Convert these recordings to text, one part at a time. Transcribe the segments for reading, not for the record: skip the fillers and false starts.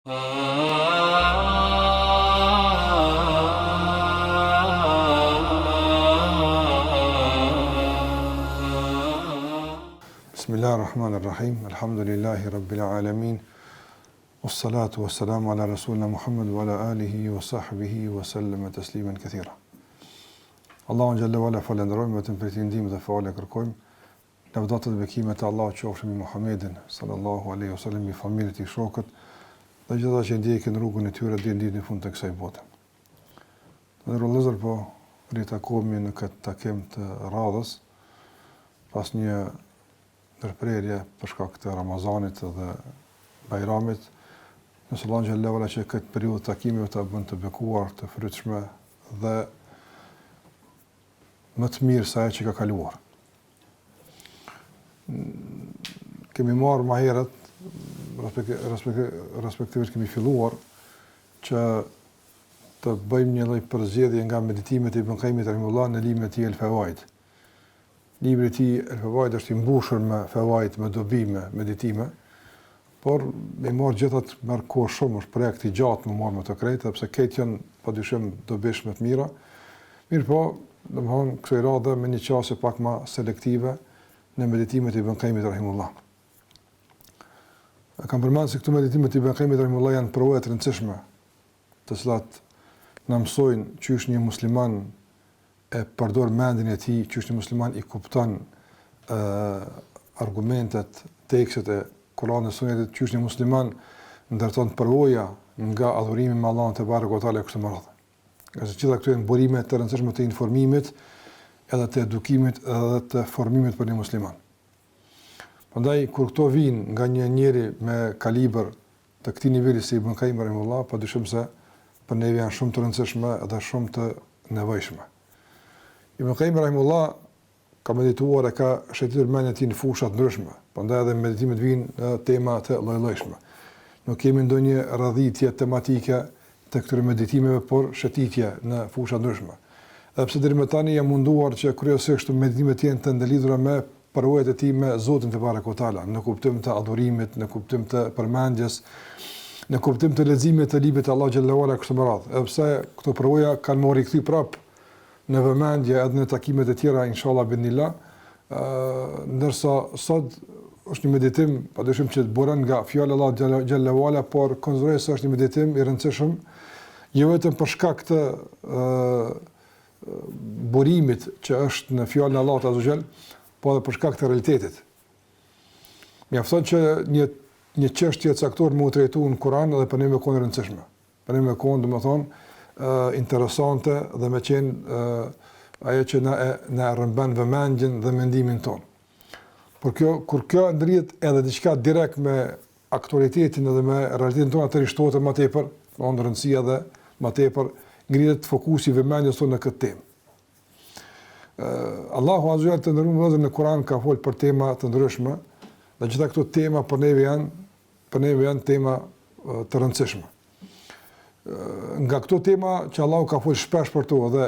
Bismillahirrahmanirrahim. Alhamdulillahi rabbil alamin. Wassalatu wassalamu ala rasulina Muhammad wa ala alihi wa sahbihi wa sallama tasliman kathira. Allahun xhalla wala falenderojmë, vetëm për të ndihmën dhe falë kërkojmë. Lavdata dhe bekimet e Allahut qofshin me Muhammedin sallallahu alaihi wasallam, me familjen e tij, shokët dhe gjithë ata që ndjekin rrugën e tyre deri në ditën e fundit të kësaj bote. Të rrugëzor po ritakohemi në këtë takim të radhës pas një ndërprerje për shkak të Ramazanit dhe Bajramit. Nëse Allah xhallahu ala që këtë periudhë takimeve ta bën të bekuar, të frytshme dhe më të mirë se ajo që ka kaluar. Kemi marrë më herët, respektivisht kemi filluar që të bëjmë një lloj përzgjedhje nga meditimet e Ibn Qayyimit rahimahullah në librin e tij El-Fawaid. Libri i tij El-Fawaid është i mbushur me fawaid, me dobi, me meditime, por me marrë gjithat merr kohë shumë, është projekt i gjatë më marrë me të krejtë, sepse këtë janë padyshim dobishme të mira. Mirë po, domthonë kësaj radhe me një qasje pak më selektive në meditimet e Ibn Qayyimit rahimahullah. Kam përmendur se këto meditimet e Ibn Qayyimit rahimahullah janë prova të rëndësishme, të cilat na mësojnë çysh një musliman e përdor mendjen e tij, çysh një musliman i kupton argumentet, tekstet e Kuranit dhe Sunetit, çysh një musliman ndërton përvoja nga adhurimi me Allahun te barekuhu te ala kështu më radh. Qase gjitha këto janë burime të rëndësishme të informimit, edhe të edukimit, edhe të formimit për një musliman. Prandaj kur këto vijnë nga një njeri me kalibër të këtij niveli si Ibn Qayyim rahimahullah, padyshim se për ne janë shumë të rëndësishme dhe shumë të nevojshme. Ibn Qayyim rahimahullah ka medituar e ka shëtitur mendjen e tij në fusha të ndryshme, prandaj edhe meditimet vijnë në tema të lloj-llojshme. Nuk kemi ndonjë radhitje tematike të këtyre meditimeve, por shëtitje në fusha ndryshme. Edhe pse deri më tani jam munduar që kryesisht meditimet të jenë të ndëlidhura me përvojat e tij me Zotin te barekuhu te ala, në kuptim të adhurimit, në kuptim të përmendjes, në kuptim të leximit të librit të Allahu xhallahu ala kështu me radhë. Edhe pse këto përvoja kanë marrë rikthye prap në vëmendje edhe në takimet e tjera inshallah binillah, ndërsa sot është një meditim padyshim që të buron nga fjala e Allahut xhallahu ala, por konsiderohet është një meditim i rëndësishëm jo vetëm për shkak të burimit që është në fjalën e Allahut azza xhall, por edhe për shkak të realitetit. Mjafton që një çështje e caktuar më u trajtuar në Kur'an dhe për ne më kanë rëndësishme. Për ne më kanë, domethënë, interesante dhe më qenë ajo që na rrëmban vëmendjen dhe mendimin ton. Por kur kjo ndrihet edhe diçka direkt me aktualitetin edhe me realitetin tonë, atë rishtohet më tepër, në rëndësia dhe më tepër ngrihet fokusi i vëmendjes tonë në këtë temë. Allahu azza wa jalla të ndërruar në Kur'an ka folur për tema të ndryshme, dhe gjitha këto tema për neve janë tema të rëndësishme. Nga këto tema që Allahu ka folur shpesh për to dhe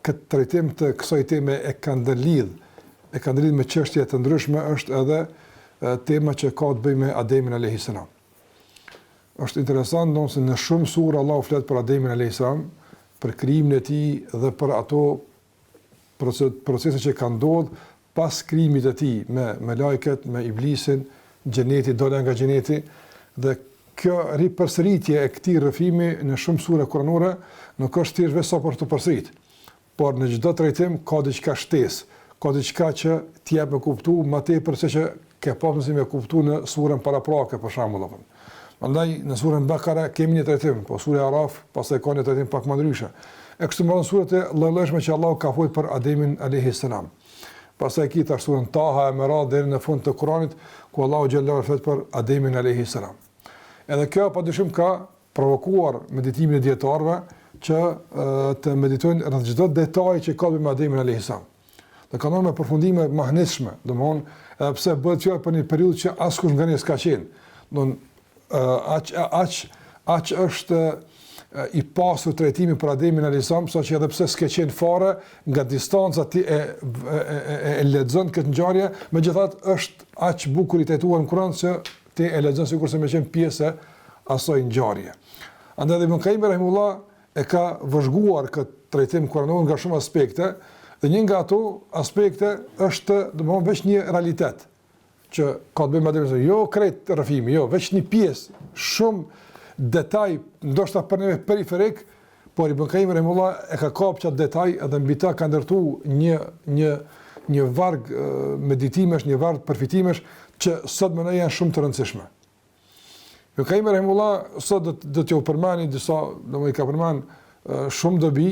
këtë trajtim të kësaj teme e ka ndërlidh me çështje të ndryshme është edhe tema që ka të bëjë me Ademin alayhis salam. Është interesant nëse në shumë sura Allahu flet për Ademin alayhis salam, për krijimin e tij dhe për ato procese që kanë ndodhur pas krijimit të tij me lajket, me iblisin, xheneti, dola nga xheneti, dhe kjo ripërsëritje e këtij rrëfimi në shumë sura kuranore nuk është thjesht vetëm për të përsërit, por në çdo trajtim ka diçka shtesë, ka diçka që t'i jap me kuptuar më tepër se që ke pasur si me kuptuar në surën paraprake për shembull. Prandaj në surën Bakara kemi një trajtim, po sura Araf pastaj ka një trajtim pak më ndryshe. E kështu me surat e lloj-llojshme që Allahu ka folur për Ademin alayhis salam. Pastaj kita surën Taha me radhë deri në fund të Kuranit ku Allahu xhallahu flet për Ademin alayhis salam. Edhe kjo padyshim ka provokuar meditimin e dietarëve që të meditojnë rreth çdo detaj që ka me Ademin alayhis salam. Dhe kanë me përfundime mahnitshme, domthon edhe pse bëhet fjalë për një periudhë që askush nga ne s'ka qenë. Domthon aq është i pasur trajtimi për Ademin alayhis salam, saqë edhe pse s'ke qenë fare, nga distanca ti e lexon këtë ngjarje, megjithatë është aq bukur i trajtuar në Kur'an se ti e lexon sikurse më qenë pjesë asaj ngjarje. Andaj Ibn Qayyim rahimullah e ka vëzhguar këtë trajtim kuranor nga shumë aspekte, dhe një nga ato aspekte është domthonë veç një realitet që ka të bëjë me atë, jo krejt rrëfimi, jo, veç një pjesë, shumë detaj, ndoshta për neve periferik, por Ibn Qayyim rahimullah e ka kapur çat detaj edhe mbi ta ka ndërtuar një varg meditimesh, një varg përfitimesh që sot më janë shumë të rëndësishme. Ibn Qayyim rahimullah sot do t'ju përmani disa, domethënë ka përmend shumë dobi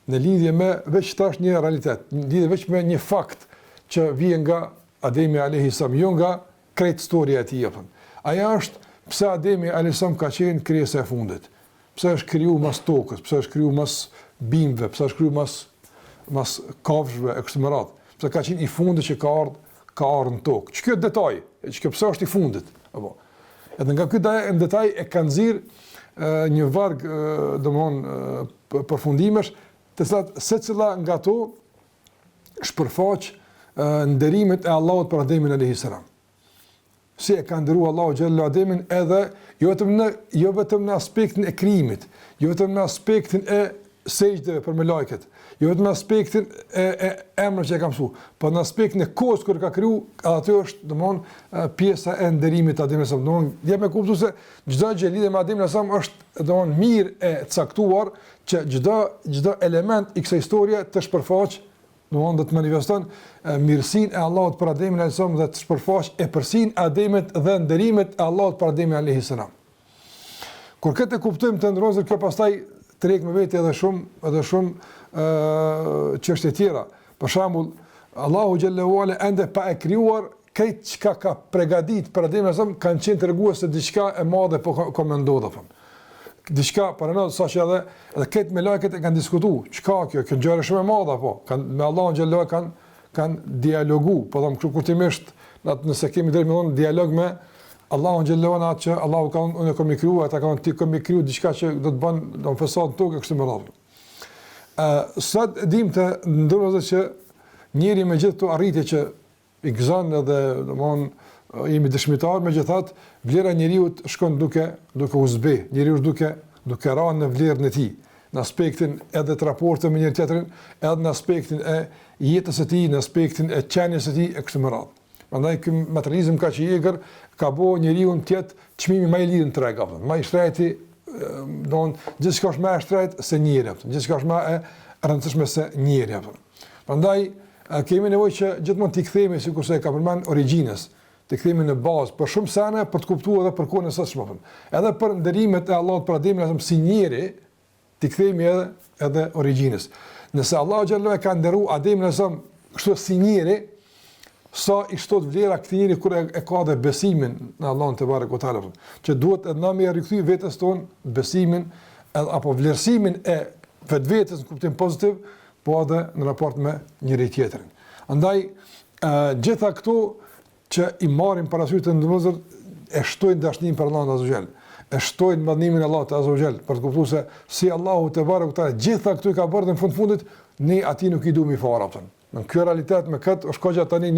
në lidhje me veç tash një realitet, në lidhje veç me një fakt që vjen nga Ademi alayhi salam, jo nga krejt storia e tij apo. Ajo është pse Ademi alayhi salam ka qenë krijesa e fundit. Pse është krijuar mas tokës, pse është krijuar mas bimëve, pse është krijuar mas kafshëve e kështu me radhë. Pse ka qenë i fundit që ka ardhur në tokë. Ç'kjo detaj, ç'kjo pse është i fundit, apo. Edhe nga ky detaj e ka nxirr një varg domthonë përfundimesh, të cilat secila nga ato shpërfaq nderimet e Allahut për Ademin alayhis salam. Si e ka ndëruar Allahu xhallahu Ademin edhe jo vetëm në aspektin e krijimit, jo vetëm në aspektin e sejdëve për me lajket, jo vetëm në aspektin e emrave që e ka mësuar, por në aspektin e kohës kur ka kriju, aty është domthonë pjesa e nderimit të Ademit alayhis salam. Domthonë jam e kuptuar se çdo gjë lidhur me Ademin alayhis salam është domthonë mirë e caktuar që çdo element i kësaj historie të shpërfaq, domthonë do të manifeston mirësinë e Allahut për Ademin alayhis salam dhe të shpërfaq epërsinë e Ademit dhe nderimet e Allahut për Ademin alayhis salam. Kur këtë kuptojmë të ndrozë, kjo pastaj treg me vete edhe shumë çështje tjera. Për shembull, Allahu xhallahu ala ende pa e krijuar këtë çka ka përgatit për Ademin alayhis salam kanë qenë treguar se diçka e madhe po komendohet apo. Diçka para në saqë edhe këtë me lajket e kanë diskutuar. Çka kjo gjë është shumë e madhe apo? Me Allahun xhallahu kanë dialogu, po them kështu kurtimisht, nëse kemi drejt me dhënë dialog me Allahun xhallahu ala që Allahu ka unë kam krijuar, ata kanë ti kam krijuar diçka që do të bën do të fesat tokë kështu me radhë. Sot dim të ndonëse që njëri me gjithë këto arritje që i gëzon edhe domthonë jemi dëshmitar megjithatë vlera e njeriu shkon duke u zbe, njeriu duke rënë në vlerën e tij, në aspektin edhe të raporteve me njëri tjetrin, edhe në aspektin e jetës së tij, në aspektin e qenies së tij e kështu me radhë. Prandaj ky materializëm ka që egër ka bëu njeriu të jetë çmimi më i lirë në treg apo, më i shtrejti, gjithçka është më e shtrejtë se njeriu, gjithçka është më e rëndësishme se njeriu apo. Prandaj kemi nevojë që gjithmonë t'i kthehemi sikurse e ka përmend origjinës, të kthehemi në bazë për shumë sene për të kuptuar edhe për kohën e sotshme. Edhe për nderimet e Allahut për Ademin si njeri, t'i kthehemi edhe origjinës. Nëse Allahu xhallahu e ka nderuar Ademin kështu si njeri, sa i shtot vlera këtij njeri kur e ka dhe besimin në Allahun te barekuhu teala, që duhet edhe na më rikthy vetes tonë besimin apo vlerësimin e vetvetes në kuptim pozitiv, po edhe në raport me njëri tjetrin. Andaj gjitha këto që i marrin parasysh të ndërmozur e shtojnë dashninë për Allahun azza wa jall, e shtojnë madhnimin e Allahut azza wa jall, për të kuptuar se si Allahu te barekuhu teala gjitha këto i ka bërë në fundit, ne atij nuk i duam i fara atë. Në kjo realitet me këtë është ka tani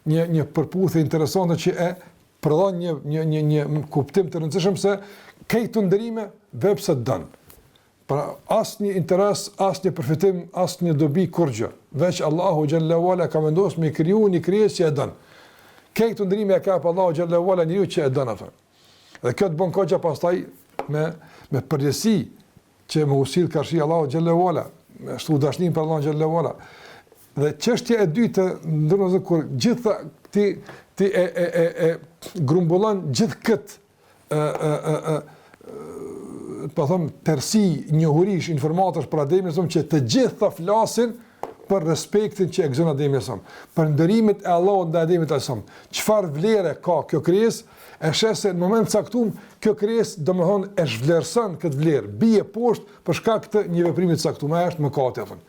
një përputhje interesante që e prodhon një kuptim të rëndësishëm se këto ndërime vepse don. Pra asnjë interes, asnjë përfitim, asnjë dobi kurrë. Veç Allahu xhallahu ala ka vendosur me kriju një krijesë që e don. Këto ndërime ka pa Allahu xhallahu ala njeriu që e don atë. Dhe kjo të bën kohë pastaj me përgjësi që më usil karshi Allahu xhallahu ala, me ashtu dashnin për Allahu xhallahu ala. Dhe çështja e dytë, ndonëse kur gjitha ti e grumbullon gjithë këtë po them tërsi njohurish informatash për Ademin që të gjitha flasin për respektin që e gëzon Ademi sa, për ndërimet e Allahut ndaj Ademit sa. Çfarë vlere ka kjo krijesë? E sheh se në moment caktuar kjo krijesë domethënë e zhvlerëson këtë vlerë, bie poshtë për shkak të një veprimi të caktuar, është mëkati atë.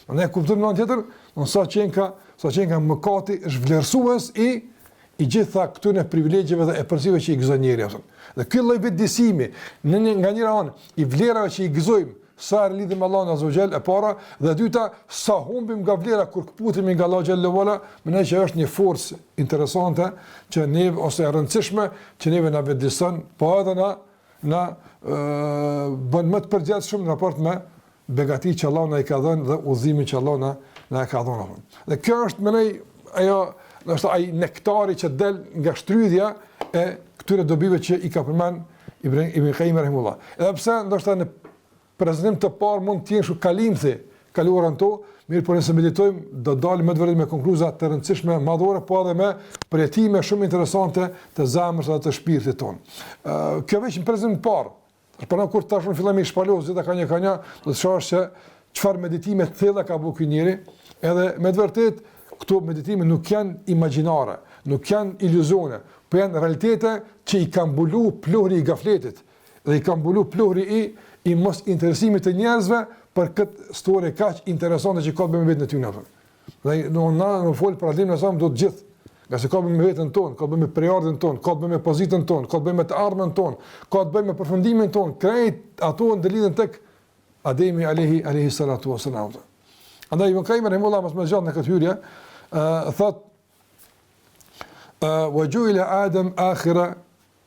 Ne kuptojmë në tjetër, sa qenë ka mëkati zhvlerësues i gjitha këtyre privilegjeve dhe epërsive që i gëzon njeriu. Dhe ky lloj vetëdijsimi nga njëra anë i vlerave që i gëzojmë, sa lidhim me Allahun azza wa jall e para, dhe e dyta sa humbim nga vlera kur kputemi nga Allahu xhallahu ala, mendoj që është një forcë interesante që ne ose e rëndësishme që neve na vetëdijson, po edhe na bën më të përgjithshëm në raport me begati që Allah na i ka dhënë dhe udhëzimin që Allah na e ka dhënë. Dhe kjo është më ajo, ndoshta ai nektari që del nga shtrydhja e këtyre dobive që i ka përmend Ibn Qayyim rahimullah. Edhe pse ndoshta në prezantim të parë mund të jenë shu kalimthi kaluarën to, mirë por nëse meditojmë do dalim më të vërtet me konkluza të rëndësishme, madhore, po edhe me përjetime shumë interesante të zemrës dhe të shpirtit tonë. Kjo veç në prezantim të parë. Por kur tash në fillim i shpalos zeta ka një, do të shohësh se çfarë meditime të thella ka bëu ky njeri, edhe me të vërtet këto meditime nuk janë imagjinare, nuk janë iluzione, por janë realitete që i kanë mbulu pluhri i gafletit dhe i kanë mbulu pluhri i mos interesimit të njerëzve për këtë histori kaq interesante që ka të bëjë me vetën e tyre. Dhe në fol për adhimin e sa do të gjithë, nga se ka të bëjë me veten tonë, ka të bëjë me periudhën tonë, ka të bëjë me pozitën tonë, ka të bëjë me të ardhmen tonë, ka të bëjë me përfundimin tonë, krejt ato ndërlidhen tek Ademi alayhi salatu wassalam. Andaj Ibn Qayyim rahimahullah mos më zgjat në këtë hyrje, thot wa ju'ila Adam akhira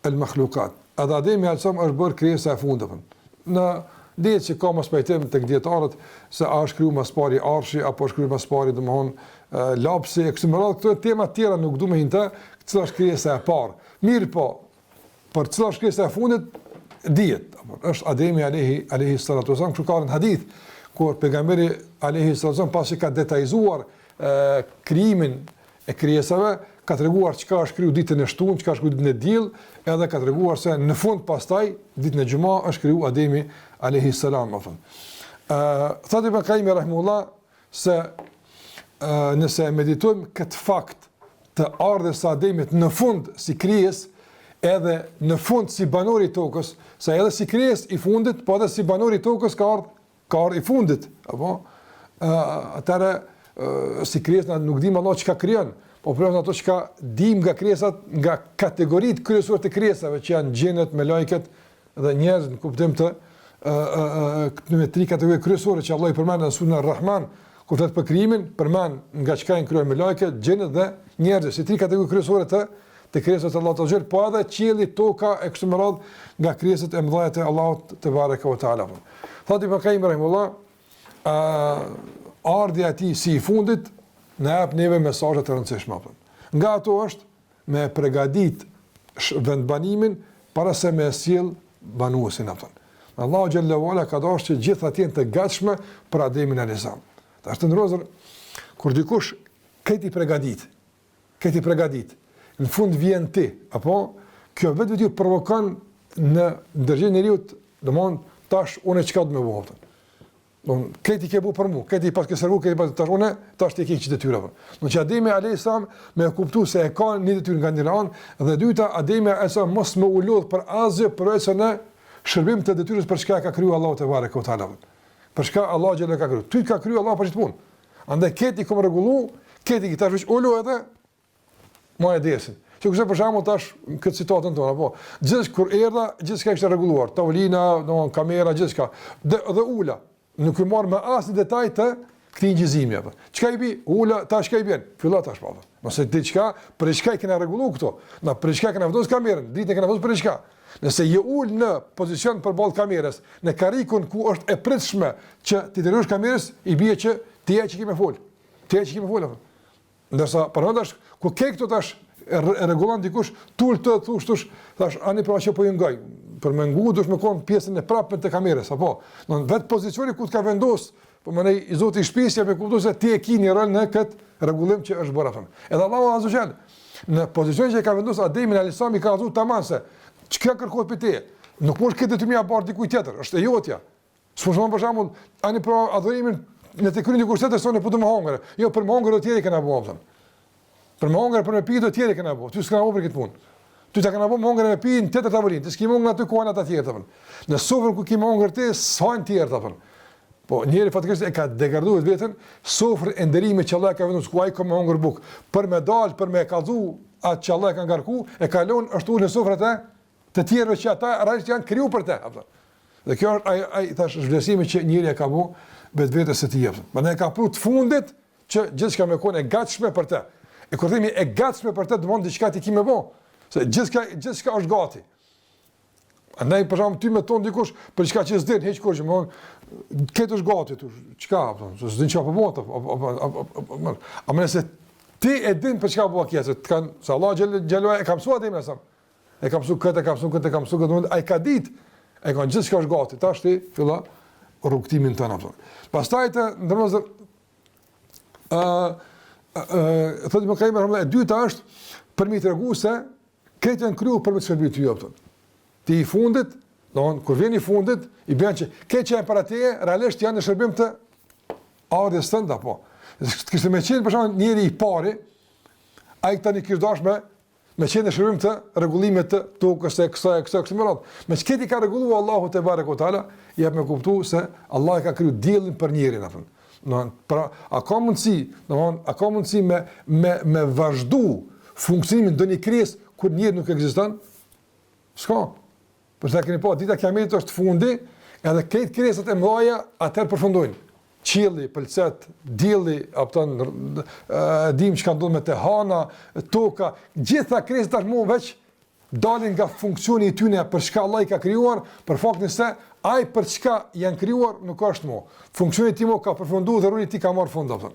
al-makhluqat. Ademi alsam është bërë krijesa e fundit. Në dihet që ka mos pajtim tek dietarët se a është krijuar mas pari arshi apo është krijuar mas pari domthon lapsi e kështu me radhë. Këto tema të tjera nuk duam hinta, cila është krijesa e parë. Mirë po, për cila është krijesa e fundit dihet, është Ademi alayhi salatu wasallam, kështu ka në hadith kur pejgamberi alayhi salatu wasallam pasi ka detajzuar krijimin e krijesave, ka treguar çka është krijuar ditën e shtunë, çka është krijuar ditën e diell, edhe ka treguar se në fund pastaj ditën e xumë është krijuar Ademi alayhi salam. Thot Ibn Qayyim rahimahullah se nëse meditojmë këtë fakt të ardhes së Ademit në fund si krijes, edhe në fund si banori i tokës, sa edhe si krijes i fundit, po edhe si banori i tokës ka ardhur i fundit, apo atëra si krijes nuk dim Allah çka krijon, po problem ato çka dim nga krijesat, nga kategoritë kryesore të krijesave që janë xhenet, me lajket dhe njerëz në kuptim të këtyre tri kategori kryesore që Allah i përmend në Surën Ar-Rahman, kur flet për krijimin, përmend nga çka janë krijuar me lajket, xhenet dhe njerëz, si tri kategori kryesore të krijesat e Allahut të xhel, po edhe qielli, toka e kështu me radhë nga krijesat e mëdha të Allahut te bareka ve taala. Thotë Ibn Qayyim rahimahullah, ardhja e tij si i fundit na jep neve mesazhe të rëndësishme. Nga ato është me përgatit vendbanimin para se me sjell banuesin atë. Allahu xhallahu ala ka dashur që gjithë ato jenë të gatshme për Ademin alayhis salam. Tash të ndrozur kur dikush këti përgatit, në fund vjen ti, apo kjo vetë ju provokon në ndërgjegjen e njeriu, domthon tash unë çka do më bëj. Don këti ke bu për mua, këti pas ke servu, këti pas tash unë tash ti ke çdo detyrë. Do që Ademi alayhis salam më kuptoi se e ka një detyrë nga një anë, dhe dyta Ademi alayhis salam mos më u lodh për asgjë përveç në shërbim të detyrës për çka ka krijuar Allahu te bareka ve taala. Për çka Allah xhelal ka krijuar. Ty ka krijuar Allah për çfarë punë. Andaj këti kom rregullu, këti tash veç ulu edhe më e desin. Që kurse për shembull tash këtë citatën tonë, apo gjithë kur erdha, gjithçka ishte rregulluar, tavolina, domthon kamera, gjithçka. Dhe ula, nuk i marr me asnjë detaj të këtij ngjizimi apo. Çka i bi? Ula, tash çka i bën? Fillo tash po. Nëse diçka, për çka i kena rregulluar këto? Na për çka kena vendosur kamerën? Ditën kena vendosur për çka? Nëse je ul në pozicion përballë kamerës, në karrikun ku është e pritshme që ti dërosh kamerës, i bie që ti je që ke më fol. Ti je që ke më fol apo. Ndërsa përmendash ku ke këto tash rregullon dikush tul të thosh thash ani pra që po i ngaj për më ngu dush më kon pjesën e prapme të kamerës apo në vetë pozicioni ku të ka vendos po më i zoti i shtëpisë me kuptues se ti e ke një rol në këtë rregullim që është bërë atë. Edhe Allahu azza xal në pozicionin që ka vendosur Ademin alayhis salam i ka thënë tamam se çka kërkohet për ti. Nuk mund këtë detyrë apo dikujt tjetër, është e jotja. S'mund për shembull ani pra adhurimin në të kryen dikush tjetër sonë po të më hongër. Jo për më hongër të tjerë kanë bëu. Për më hongër për me pi të tjerë kanë bëu. Ty s'ka bëu për këtë punë. Ty ta kanë bëu më hongër me pi në tjetër tavolinë. Ti s'ke hongër aty ku janë ata të tjerë apo. Në sofrën ku ke më hongër ti, s'han të tjerë apo. Po njëri fatkeqësisht e ka degraduar veten, sofrën e nderimit që Allah ka vendosur ku ai ka më hongër buk. Për me dal, për me kallzu atë që Allah ka ngarku, e kalon ashtu në sofrat e të tjerëve që ata realisht janë krijuar për të apo. Dhe kjo është ai thash zhvlerësimi që njëri e ka bëu vetes së tij. Prandaj ka pru të fundit që gjithçka më kon e gatshme për të. E kur themi e gatshme për të, do të thonë diçka ti kimë bë. Se gjithçka është gati. Andaj për shembull ty me ton dikush për çka që s'din, hiç kurrë, më këtë është gati tu. Çka, s'din çfarë po bota. A më nëse ti e din për çka po kia, se kanë se Allah xhelo e ka mësuar atë më sa. E ka mësuar këtë, e ka mësuar ai ka ditë, e ka gjithçka është gati. Tash ti fillo rrugtimin tënd apo. Pastaj të ndërmosë thotë më kaimë e dyta është për mi tregu se këtë janë kryu për me të shërbit të jopëtën. Ti i fundit, kur vjen i fundit, i bën që këtë që e para teje, realisht janë në shërbim të ardhjes tënde apo. Kishte me qenë për shembull njëri i pari, ai tani kish dashme me qenë në shërbim të rregullimit të tokës së kësaj më radh. Me çka i ka rregulluar Allahu te bareku teala, jep me kuptuar se Allah e ka kriju diellin për njërin apo. Pra, a ka mundësi me vazhdu funksionimin do një krijes kur njëri nuk ekziston? S'ka. Përsa keni pa, dita kiametit është fundi, edhe këtë krijesat e mëdha atëherë përfundojnë. Qielli, pëlqet, dielli, dim çka ndodh me te hana, toka, gjitha krijesat tashmë veç dalin nga funksioni i tyre për çka Allah i ka krijuar, për faktin se ai për çka janë krijuar nuk është më. Funksioni i tij ka përfunduar dhe roli i tij ka marrë fund apo.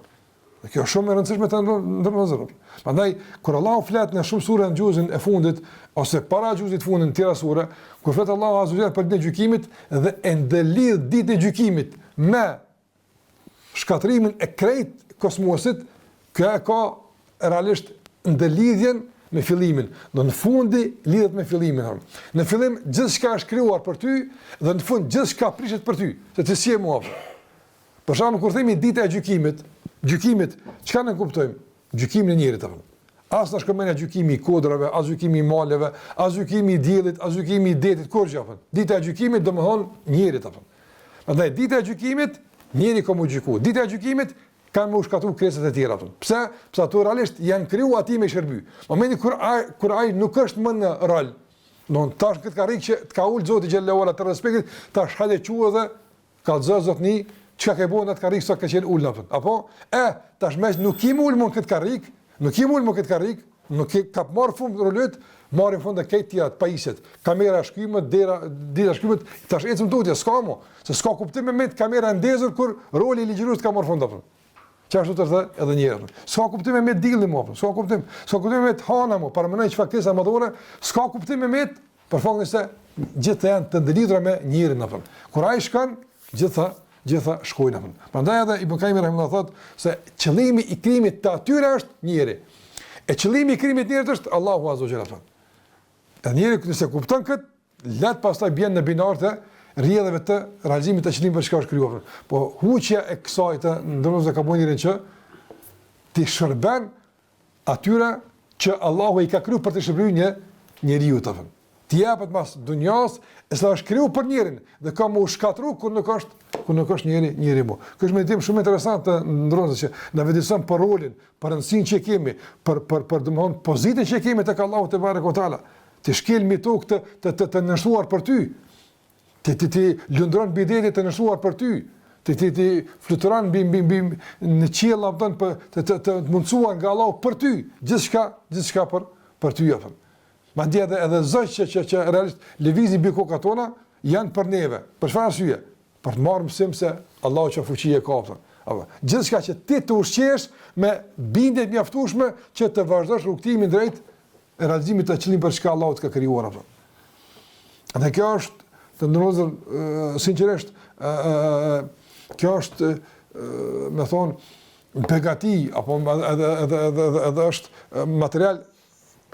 Kjo është shumë e rëndësishme të ndërmëzër. Prandaj kur Allahu flet në shumë sure në gjuzin e fundit ose para gjuzit fundit në tjera sure, kur flet Allahu azza wa jalla për ditën e gjykimit dhe e ndëlidh ditën e gjykimit me shkatrimin e krejt kosmosit, kjo ka realisht ndëlidhjen me fillimin. Në fundi lidhet me fillimin. Në fillim gjithçka është krijuar për ty dhe në fund gjithçka prishet për ty, se ti si e mua. Për shembull kur themi dita e gjykimit, çka ne kuptojmë? Gjykimin e njerit apo. As na shkëmbën gjykimi i kodrave, as gjykimi i maleve, as gjykimi i diellit, as gjykimi i detit, kur gjë apo. Dita e gjykimit domthon njerit apo. Prandaj dita e gjykimit njeri ka më gjyku. Dita e gjykimit kanë më shkatruar krijesat e tjera apo. Pse? Pse ato realisht janë krijuar atij me shërby. Momenti kur ai nuk është më në rol. Don tash këtë karrik që të ka ul Zoti xhallahu ala të respektit, tash hajde quë dhe ka zotni çka ka bëu atë karrik sa ka qenë ul apo tash më nuk i ul më këtë karrik, nuk i ka marr fund rolet, marrin fund këtë tjera të pajisjet. Kamera shkymët, dita shkymët, tash ecëm tutje, s'ka më, se s'ka kuptim me kamera ndezur kur roli i ligjërues ka marr fund apo. Çfarë do të thotë edhe një herë. S'ka kuptim me dillin më apo, s'ka kuptim me hana më, para mënoj çfarë kesa madhore, s'ka kuptim me për faktin se gjithë janë të ndëlidhura me njërin apo. Kur ai shkon, gjitha shkojnë apo. Prandaj edhe Ibn Kaimi rahimahullah thotë se qëllimi i krijimit të atyre është njëri. E qëllimi i krijimit të njerit është Allahu azza wa jalla. Dhe njëri nëse kupton kët, lat pastaj bjen në binar të rrjedhave të realizimit të qëllimit për çka është krijuar. Po huqja e kësaj të ndonëse ka bënë që ti shërben atyre që Allahu i ka krijuar për të shërbyer një njeriu të apo. Ti japet mas dunjas, e sa është krijuar për njerin dhe ka më shkatruar kur nuk është njeri më. Kjo është mendim shumë interesant të ndronëse që na vëdëson për rolin, për rëndësinë që kemi, për domthon pozitën që kemi tek Allahu te bareku teala. Ti shkel mi tokë të nëshuar për ty. Ti lundron bidetit të nëshuar për ty. Ti fluturon në qiell aftën të mundsuar nga Allahu për ty. Gjithçka për ty apo. Madje edhe zot që realisht lëvizin mbi kokat tona janë për neve. Për çfarë arsye? Për të marrë mësim se Allahu që fuqi e ka apo. Gjithçka që ti të ushqesh me bindje të mjaftueshme që të vazhdosh rrugtimin drejt realizimit të qëllimit për çka Allahu të ka krijuar apo. Dhe kjo është të ndrozur sinqerisht kjo është me thonë begati apo edhe është material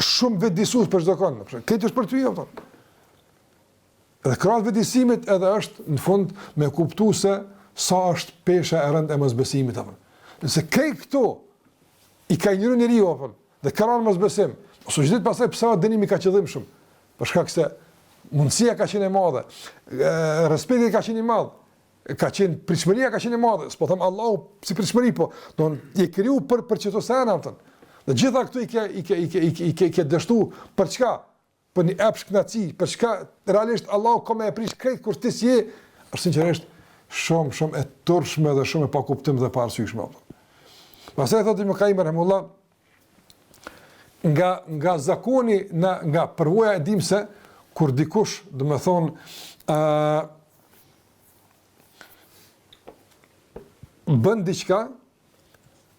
shumë vetëdijsues për çdo kënd. Këtë është për ty apo. Edhe krahas vetëdijsimit edhe është në fund me kuptues se sa është pesha e rëndë e mosbesimit apo. Nëse këto i ka njeriu apo dhe ka rënë mosbesim, societeti pastaj pse dënimi ka qëllim shumë. Për shkak se mundësia ka qenë e madhe, respekti ka qenë i madh, pritshmëria ka qenë e madhe. S'po them Allahu si pritshmëri, po don i kriju për çdo sana aftën. Dhe gjitha këtu i ke dështu për çka? Për një epshknaci, për çka realisht Allahu ka më e prish krejt kur ti si je, është sinqerisht shumë e turshme dhe shumë e pa kuptim dhe pa arsyeshme. Pastaj thotë Ibn Kaimi rahimullah nga zakoni nga përvoja e dim se kur dikush, do me thonë, bën diçka,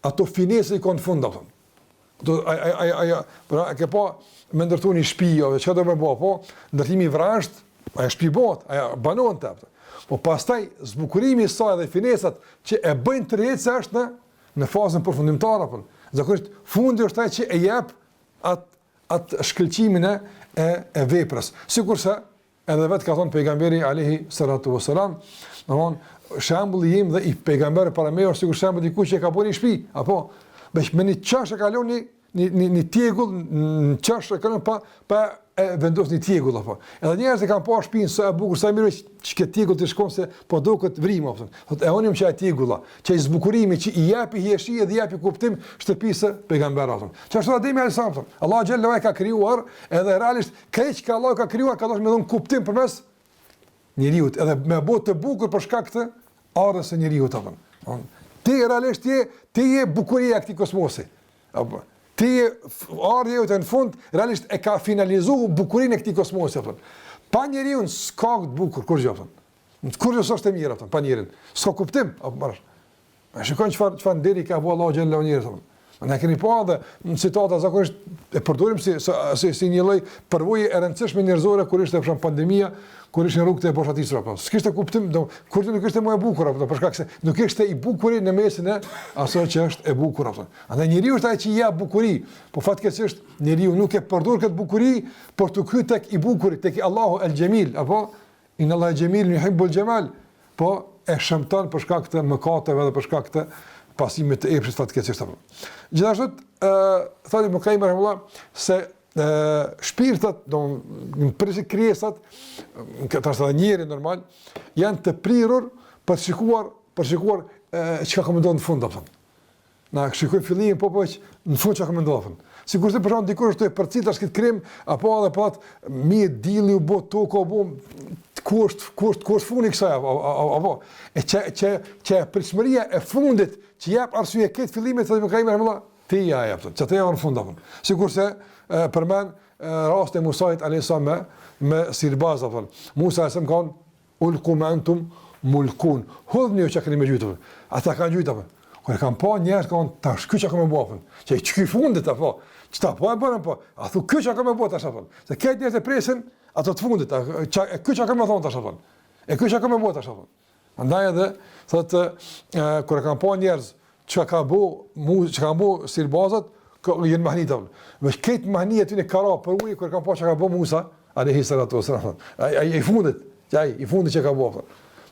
ato finese i konë fund, pra, ke po, me ndërtu një shtëpi, që do me bo, po, ndërtimi i vrasht, aja shtëpi bot, aja banon të, po pastaj zbukurimi i saj dhe finesat që e bëjnë të rjetë se është në fazën përfundimtare, zakonisht fundi është ai që e jep atë shkëlqimin e veprës. Sikurse edhe vetë ka thonë pejgamberi alayhi salatu wassalam, domthon shembulli im dhe i pejgamberit para me është sikur shembulli dikush që ka bërë një shtëpi, apo me një çash e kalon një tjegull, në çash e kalon pa vendos një tjegull, apo. Edhe njerëzit kanë pa shtëpinë sa e bukur, sa e mirë që ke tjegull të shkon se po duket vrim, apo. Thotë e onim që ai tjegulla, që ai zbukurimi që i japi hijeshi dhe i japi kuptim shtëpisë pejgamberit, apo. Çfarë Ademi alayhis salam, Allah xhallahu ka krijuar, edhe realisht keq që Allah ka krijuar ka dashur me dhon kuptim përmes njeriu, edhe me bot të bukur për shkak të ardhës së njeriu, apo. Ti realisht ti je bukuria e këtij kosmosi, apo. Ti ardhje jote në fund realisht e ka finalizuar bukurinë e këtij kosmosi, apo. Pa njeriu s'ka të bukur kur gjë, apo. Kur gjë është e mirë, apo, pa njerin. S'ka kuptim, apo marrësh. A shikon çfarë deri ka vënë Allahu xhallahu njerëz, apo. Ne kemi pa edhe në situata zakonisht e përdorim si një lloj përvojë e rëndësishme njerëzore kur ishte për pandemia, kur ishin rrugët e boshatisura, apo. S'kishte kuptim, kur nuk ishte më e bukur, apo, për shkak se nuk ishte i bukuri në mesin e asaj që është e bukur, apo. Andaj njeriu është ai që jep bukuri, po fatkeqësisht njeriu nuk e përdor këtë bukuri për të hyrë tek i bukuri, tek Allahu el Jamil, apo inna Allahu jamilun yuhibbul jamal, po e shëmton për shkak të mëkateve dhe për shkak të pasimit të epshit fatkeqësisht, apo. Gjithashtu thani Mukaim rahimullah se shpirtat, në përse krijesat, këta është edhe njeri normal, janë të prirur për shikuar çka ka menduar në fund, apo. Na shikoj fillimin, po që në fund çka ka menduar. Sigurisht për shkak dikush të përcit tash këtë krim, apo edhe pat mi dilli u bë tokë, apo kusht funi kësaj, apo e që pritshmëria e fundit që jep arsye këtë fillimit të Mukaim rahimullah, ti ja jep, që të javën fund, apo. Sigurisht përmend rastin e Musait alayhis salam me sirbaz, apo. Musa alayhis salam ka ulqum antum mulkun. Hodhni që keni më gjujtur. Ata kanë gjujtur, apo. Kur e kanë pa njerëz kanë tash ky çka më bëfën. Që çky fundit, apo. Çta po e bën, apo. A thu ky çka më bë tash, apo. Se këtë njerëz e presin ato të fundit, ky çka më thon tash, apo. E ky çka më bë tash, apo. Andaj edhe thotë kur e kanë pa njerëz çka ka bu sirbazat jenë mahnitëm. Veç këtë mahni aty në kara për ujë kur kanë pa çka ka bë Musa alayhi salatu wasalam. Ai i fundit që ka bë.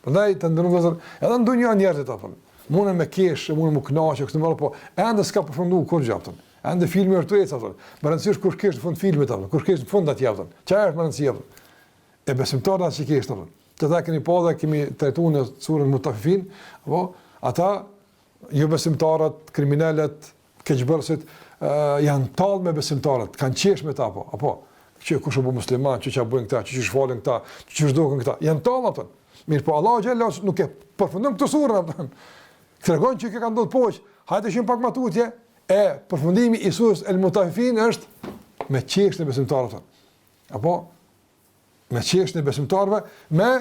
Prandaj të ndërmjetësor, edhe ndonjë njerëzit apo. Mundën me kesh, mundën me kënaqë këtu më po ende s'ka përfunduar kur gjaptën. Ende filmi është tërë apo. Më rëndësish kur kesh në fund filmit apo, kur kesh në fund aty apo. Çfarë është më rëndësia apo? E besimtarët që kesh apo. Të ta keni pa dhe kemi trajtuar në surën Mutafifin, apo ata jo besimtarët, kriminalët, keqbërësit janë tallë me besimtarët, kanë qesh me ta, apo që kush u bë musliman, çka bëjnë këta, çu shfolën këta, çu zhdukën këta, janë tallë ato. Mirë, po Allahu xhallahu nuk e përfundon këtë surë apo. Tregon që ka ndodhur poq, hajde shim pak më tutje, e përfundimi i surës El Mutafifin është me qeshën e besimtarëve. Apo me qeshën e besimtarëve, me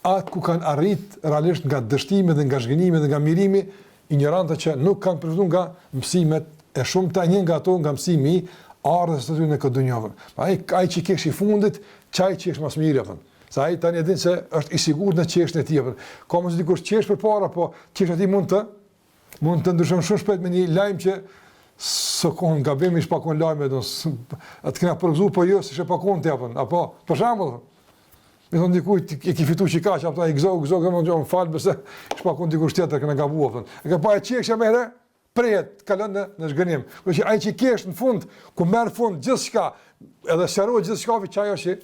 atë ku kanë arrit realisht nga dështimi dhe nga zhgënjimi dhe nga mirimi, ignorantët që nuk kanë përfituar nga mësimet e shumta, një nga ato nga mësimi i ardhës së tyre në këtë dunjë. Ai që kesh i fundit, çaj që është më mirë apo. Sa ai tani e din se është i sigurt në çështën e tij. Ka mos dikush çesh përpara, po çesha ti mund të ndryshon shumë shpejt me një lajm që s'kon gabim ish pa kon lajme, atë kena përgjuar po jo, s'e pa kon ti apo për shembull. Me thonë dikujt e ki fitu që ka që apëta i gëzog, më në falë, bëse shpa kun dikush tjetër këna gabu, apëtën. E ka pa e qekshja me here, prejet, kalën në shgënim. Kërë që aj që i kesh në fund, ku merë fund gjithë shka, edhe shëroj gjithë shka, që ajo që,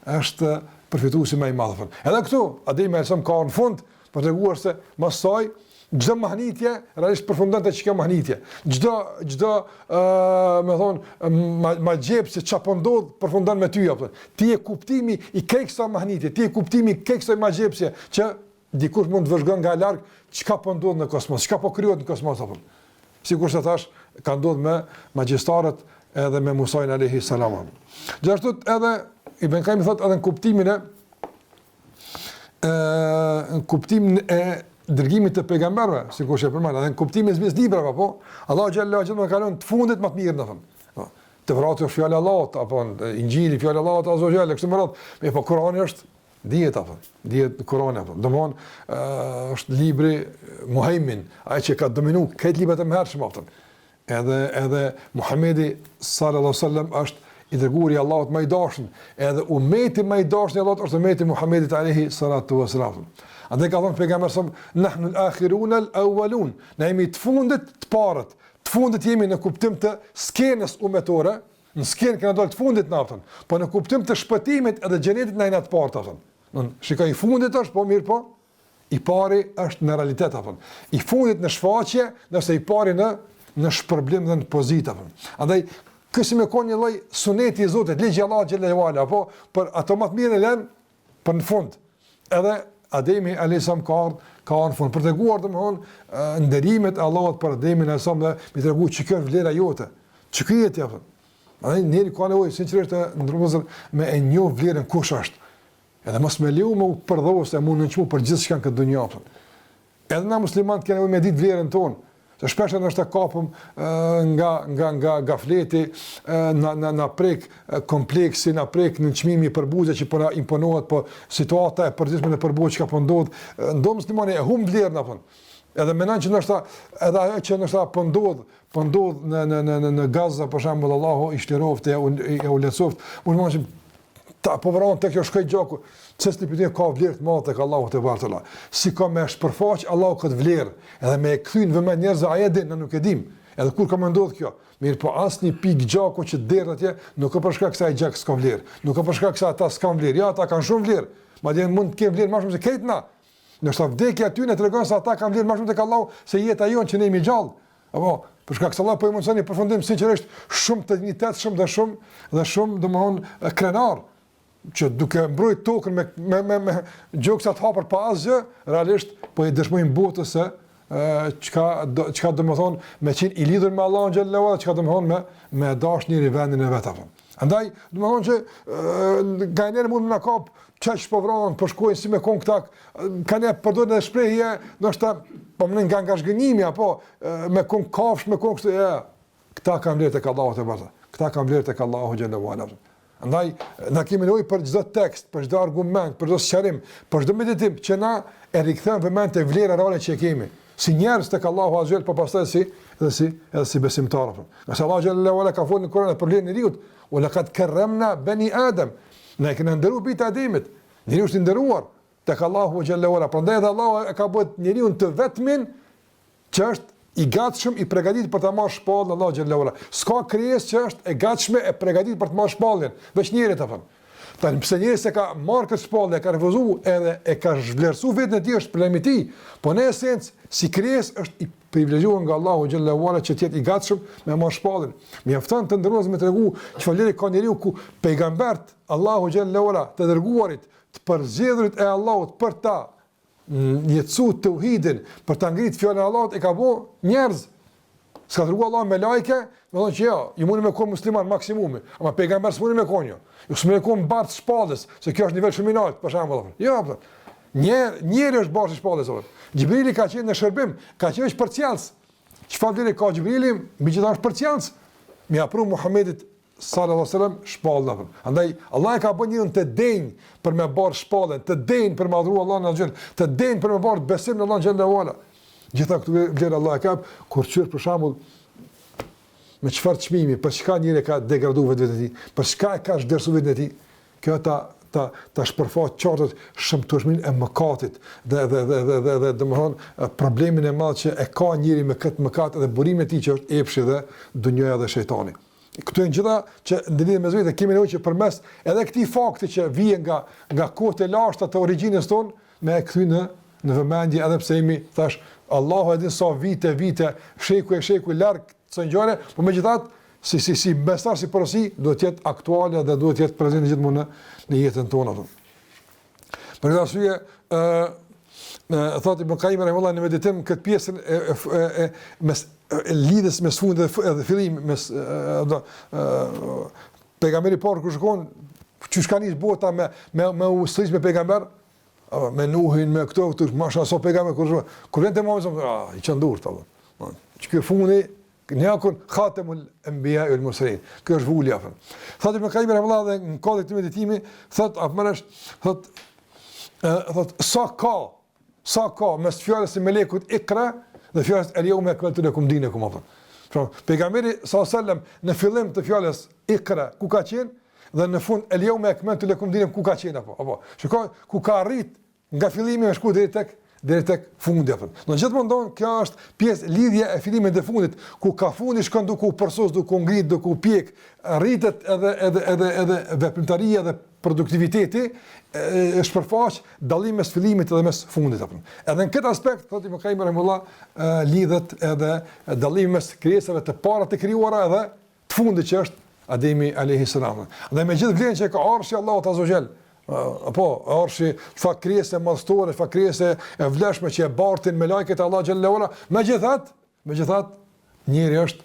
është përfituesi më i madh. Edhe këtu, Ademi alayhis salam ka në fund, për të treguar se mësoj, çdo mahnitje realisht përfundon te çka mahnitje. Çdo më thon ma gjep se çapo ndodh përfundon me ty apo. Ti e kuptimi i kësaj mahnitje, ti e kuptimi i kësaj ma gjepse që dikush mund të vëzhgon nga larg çka po ndodh në kosmos, çka po krijohet në kosmos apo. Sigurisht thash ka ndodhur me magjistarët edhe me Musa alayhi salam. Gjithashtu edhe Ibn Qayyim thotë edhe në kuptimin e dërgimit të pejgamberëve, sikur që përmend, edhe në kuptimin e zbes librave, po Allahu xhallahu xhallahu ka lënë të fundit më të mirë domethënë. Tevrati është fjalë e Allahut, apo Injili fjalë e Allahut azza wa jalla, kështu më radh, po Kurani është dihet apo, dihet Kurani apo. Domthon është libri muhaimin, ai që ka dominuar këtë libra të mëhershëm apo. Edhe Muhamedi sallallahu alaihi wasallam është i dërguari i Allahut më i dashur, edhe ummeti më i dashur i Allahut është ummeti i Muhamedit alaihi salatu wasalam. Andaj ka thënë pejgamberi sa nahnu al-akhirun al-awwalun, ne jemi të fundit të parët. Të fundit jemi në kuptim të skenës ummetore, në skenë kena dalë të fundit naftën, po në kuptim të shpëtimit edhe xhenetit na jena të parë aftën. Shikoj, i fundit është, po mirë po, i pari është në realitet aftën. I fundit në shfaqje, nëse i pari në shpërblim dhe në pozitë aftën. Andaj kësi me konë një lloj suneti i Zotit, ligji i Allahut xhallahu ala, apo për ato më të mirë e lën për në fund. Edhe Ademi alayhissalam ka në fund për treguar domthon nderimet e Allahut për Ademin alayhissalam dhe mi tregu çka vlera jote. Çka jeti apo. Ai njëri ka nevojë sinqerisht të ndërmosur me e njoh vlerën kush është. Edhe mos me liu me përdhos e mund në çmu për gjithçka në këtë dunjë apo. Edhe na muslimanët kanë nevojë me ditë vlerën tonë. Se shpesh ndoshta kapëm nga gafleti, na prek kompleksi, na prek në çmimi për buzë që po na imponohet, po situata e përditshme në përbuzë që po ndodh, ndo muslimani e humb vlerën apo. Edhe mendon që ndoshta edhe ajo që ndoshta po ndodh në Gaza për shembull, Allahu i shliroft e u lehtësoft, mund ta po vron tek kjo shkoj gjaku. Çesë pyetje ka vlerë të madhe tek Allahu te bartalla. Si ka më shpërfaq Allahu këtë vlerë, edhe me e kthyn vëmend njerëz a e din, ne nuk e dim. Edhe kur ka më ndodh kjo, mirë po asnjë pikë gjaku që derr atje, nuk ka për shkak se ai gjak s'ka vlerë. Nuk ka për shkak se ata s'kan vlerë. Ja, ata kanë shumë vlerë. Madje mund të kenë vlerë më shumë se këtna. Nëse vdekja aty ne tregon se ata kanë vlerë më shumë tek Allahu se jeta jon që ne jemi gjallë. Apo për shkak se Allah po i mundsoni përfundim sinqerisht shumë të dinjitetshëm dhe shumë domthon krenar që duke mbrojtur tokën me gjoksa të hapur pa asgjë, realisht po i dëshmojmë botës se çka domethën me qenë i lidhur me Allahun xhallahu ala, çka domethën me dashnin e vendin e vet apo. Andaj domethën që gainer mund na kap çaj po vron, po shkojnë si me kon këta, kanë përdorur edhe shprehje, ndoshta po më nga zhgënjimi apo me kon kafsh, me kon kështu, këta kanë vlerë tek Allahu te barta. Këta kanë vlerë tek Allahu xhallahu ala. Andaj, na kemi nevojë për çdo tekst, për çdo argument, për çdo sqarim, për çdo meditim që na e rikthejmë vëmend te vlera reale që kemi. Si njerëz tek Allahu azhjel, po pastaj si besimtarë. Nëse Allahu xhallahu ala ka folur në Kur'an për vlerën e njeriut, "Wa laqad karramna bani Adam", ne kemi nderuar bijtë Ademit. Njeriu është i nderuar tek Allahu xhallahu ala. Prandaj edhe Allahu e ka bërë njeriu të vetmin që është i gatshëm, i përgatitur për të marrë shpallën Allahu xhallahu ala. S'ka krijesë që është e gatshme e përgatitur për të marrë shpallën, veç njeriu apo. Tani pse njeriu se ka marrë këtë shpallë, ka refuzuar edhe e ka zhvlerësuar vetën e tij është problemi i tij, po në esencë si krijesë është i privilegjuar nga Allahu xhallahu ala që të jetë i gatshëm me marrë shpallën. Mjafton të ndërroz me tregu çfarë vlerë ka njeriu ku pejgambert Allahu xhallahu ala të dërguarit, të përzgjedhurit e Allahut për ta jetësu tauhidin, për ta ngritur fjalën e Allahut e ka bëu njerëz. S'ka dërguar Allah me lajke, do të thonë që ju mundi me kon musliman maksimumi, ama pejgamber s'mundi me kon jo. Ju s'mundi me kon bart shpallës, se kjo është nivel shumë i lartë, për shembull. Jo, po. Njëri është bart shpallës. Xhibrili ka qenë në shërbim, ka qenë për cjellës. Çfarë vlerë ka Xhibrili? Megjithatë për cjellës. Mi apru Muhamedit sallallahu alaihi wasallam shpallën. Andaj Allah e ka bën njërin të denj për me bar shpallën, të denj për me adhuruar Allahun xhel, të denj për me bar besim në Allahun xhel ala. Gjitha këtu vlerë Allah e ka kur qyr për shembull me çfarë çmimi, për çka njëri ka degraduar vetë e tij, për çka e ka zhdersuar vetë e tij. Kjo ta shpërfaq çortët shëmtueshmin e mëkatit dhe domthon problemin e madh që e ka njëri me këtë mëkat dhe burimin e tij që është epshi dhe dunjoja dhe shejtani. Këto janë gjitha që ndërlidhen me vetë, kemi nevojë që përmes edhe këtij fakti që vjen nga kohët e lashta të origjinës tonë me e kthy në vëmendje, edhe pse jemi thash Allahu e din sa vite sheku larg të ngjarje, por megjithatë si mesazh, si porosi duhet të jetë aktuale dhe duhet të jetë prezente gjithmonë në jetën tonë apo. Për këtë arsye thotë Ibn Qayyim rahimahullah në meditim këtë pjesën mes lidhës mes fundit dhe fillim mes pejgamberi parë kur shkon Çu shka nis bota me ushtris me pejgamber, me Nuhin, me këto, masha so pejgamber kur vjen te Muhamedi, i çandur ta. Që fundi Njakun khatemul anbiya wal mursalin. Kjo është vulja apo. Thotë Ibn Qayyim rahimahullah dhe në kohën e meditimi, thotë apëmash, thotë sa ka mes fjalës së melekut Ikra dhe fjalës al-yawma akmaltu lakum dinakum apo. Pra, pejgamberi sallallahu alaihi wasallam në fillim të fjalës Ikra ku ka qenë dhe në fund al-yawma akmaltu lakum dinakum ku ka qenë apo. Shikoj ku ka arrit nga fillimi me shku deri tek fundi apo. Në gjithmonë don kjo është pjesë lidhja e fillimit dhe fundit, ku ka fundi shkon duke u përsos, duke u ngrit, duke u pjek, rritet edhe veprimtaria dhe produktiviteti është përfaq dallim mes fillimit dhe mes fundit apo. Edhe në këtë aspekt thotë Ibn Qayyim rahimahullah lidhet edhe dallimi mes krijesave të para të krijuara edhe të fundit që është Ademi alayhi salam. Dhe me gjithë vlerën që ka Arshi Allahu azza wa jall, apo Arshi çfarë krijesë madhëstore, çfarë krijesë e vlefshme që e bartin me lajket Allah xhallahu ala, megjithatë njëri është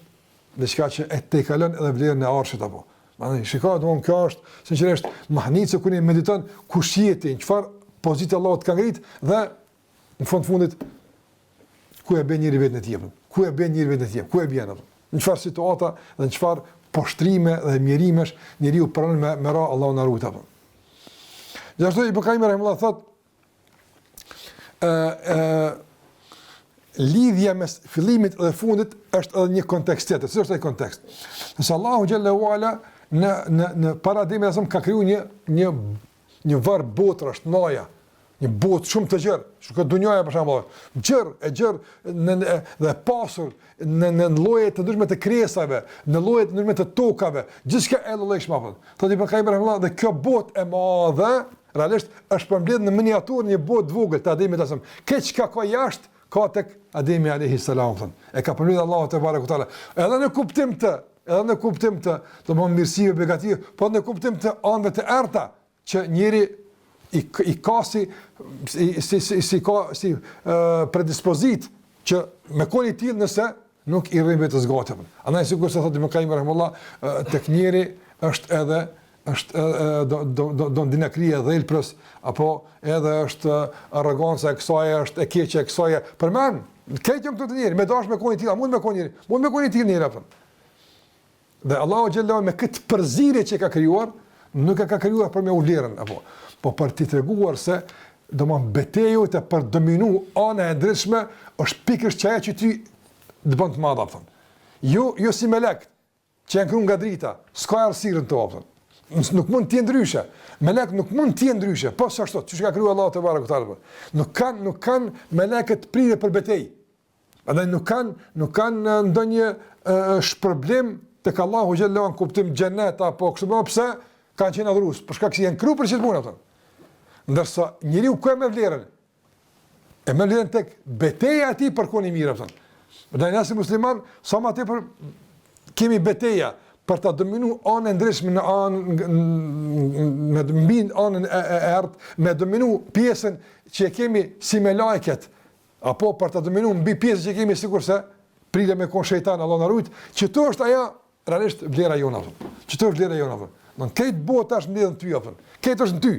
diçka që e tejkalon edhe vlerën e Arshit apo. Mani shikoj domon kjo është sinqerisht mahnicë kur ne mediton kush jeti, çfarë pozitë Allah të ka ngrit dhe në fundit ku e bën njëri vetën e tij. Ku e bën njëri vetën e tij? Ku e bën apo? Në çfarë situata dhe në çfarë poshtrime dhe mjerimesh njeriu pranon me ra Allahu na ruaj apo. Gjithashtu Ibn Qayyim rahimahullah thotë lidhja mes fillimit dhe fundit është edhe një kontekst tjetër. Si është ai kontekst? Nëse Allahu xhallahu ala në paradigmën e asam ka krijuar një varr botrash, noja, një botë shumë të gjerë, shikoj dunjaja për shembull, gjerë dhe pasur në lloje të ndryshme të krijesave, në lloje të ndryshme të tokave, gjithçka e llojshme apo. Thotë Ibn Qayyim rahimahullah dhe kjo botë e madhe realisht është përmbledhur në miniaturë një botë vogël të Ademit asam. Këtë çka ka jashtë ka tek Ademi alayhi salam. E ka përmbledhur Allahu te bareku teala. Edhe në kuptim të domon mirësive begative, po në kuptim të anëve të errta që njëri i ka si predispozit që me koni tillë nëse nuk i rrim vetes gati. Andaj sigurisht thotë Ibn Qayyim rahimahullah tek njëri është edhe do dinakria dhe ilpros apo edhe është arroganca e kësaj, është e keqja e kësaj. Përmend, keqja këtu të njëri, me dash me koni tillë, mund me koni tillë njëri apo. Dhe Allahu xhallahu me këtë përzierje që ka krijuar, nuk e ka krijuar për me u vlerën apo, po për t'i treguar se domon betejë të për dominu ana e ndryshme është pikërisht çaja që ti të bën të madh apo. Jo si melek që janë krijuar nga drita, s'ka arsirën të apo. Nuk mund të jenë ndryshe. Melek nuk mund të jenë ndryshe, po ashtu, çu ka krijuar Allahu te bareku teala. Nuk kanë melekët prirë për betejë. Andaj nuk kanë ndonjë shpërblim tek Allahu xhallahu në kuptim xhenet apo kështu më pse kanë qenë adhurues, për shkak se janë krijuar për çfarë punë ato. Ndërsa njeriu ku e me vlerën? E me vlerën tek betejë aty për koni mirë apo. Ndaj nëse musliman sa më tepër kemi betejë për ta dominu anën e ndryshme në me mbi anën e errët, me dominu pjesën që kemi si me lajket, apo për ta dominu mbi pjesën që kemi sikurse prilë me kon shejtan Allah na ruaj, që to është ajo realisht vlera jona apo. Që to është vlera jona apo. Don këtë botë tash mbledhen ty apo. Këtë është në ty.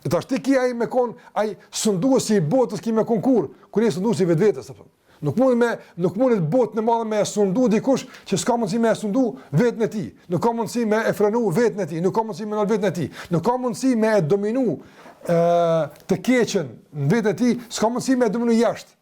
E tash ti ki ai me kon ai sunduesi i botës ki me konkur, kur je sunduesi vetvetes apo. Nuk mund të botë në madhe me e sundu dikush që s'ka mundësi me e sundu vetën e ti. Nuk ka mundësi me e frenu vetën e ti. Nuk ka mundësi me nal vetën e ti. Nuk ka mundësi me e dominu të keqen në vetën e ti. S'ka mundësi me e dominu jashtë.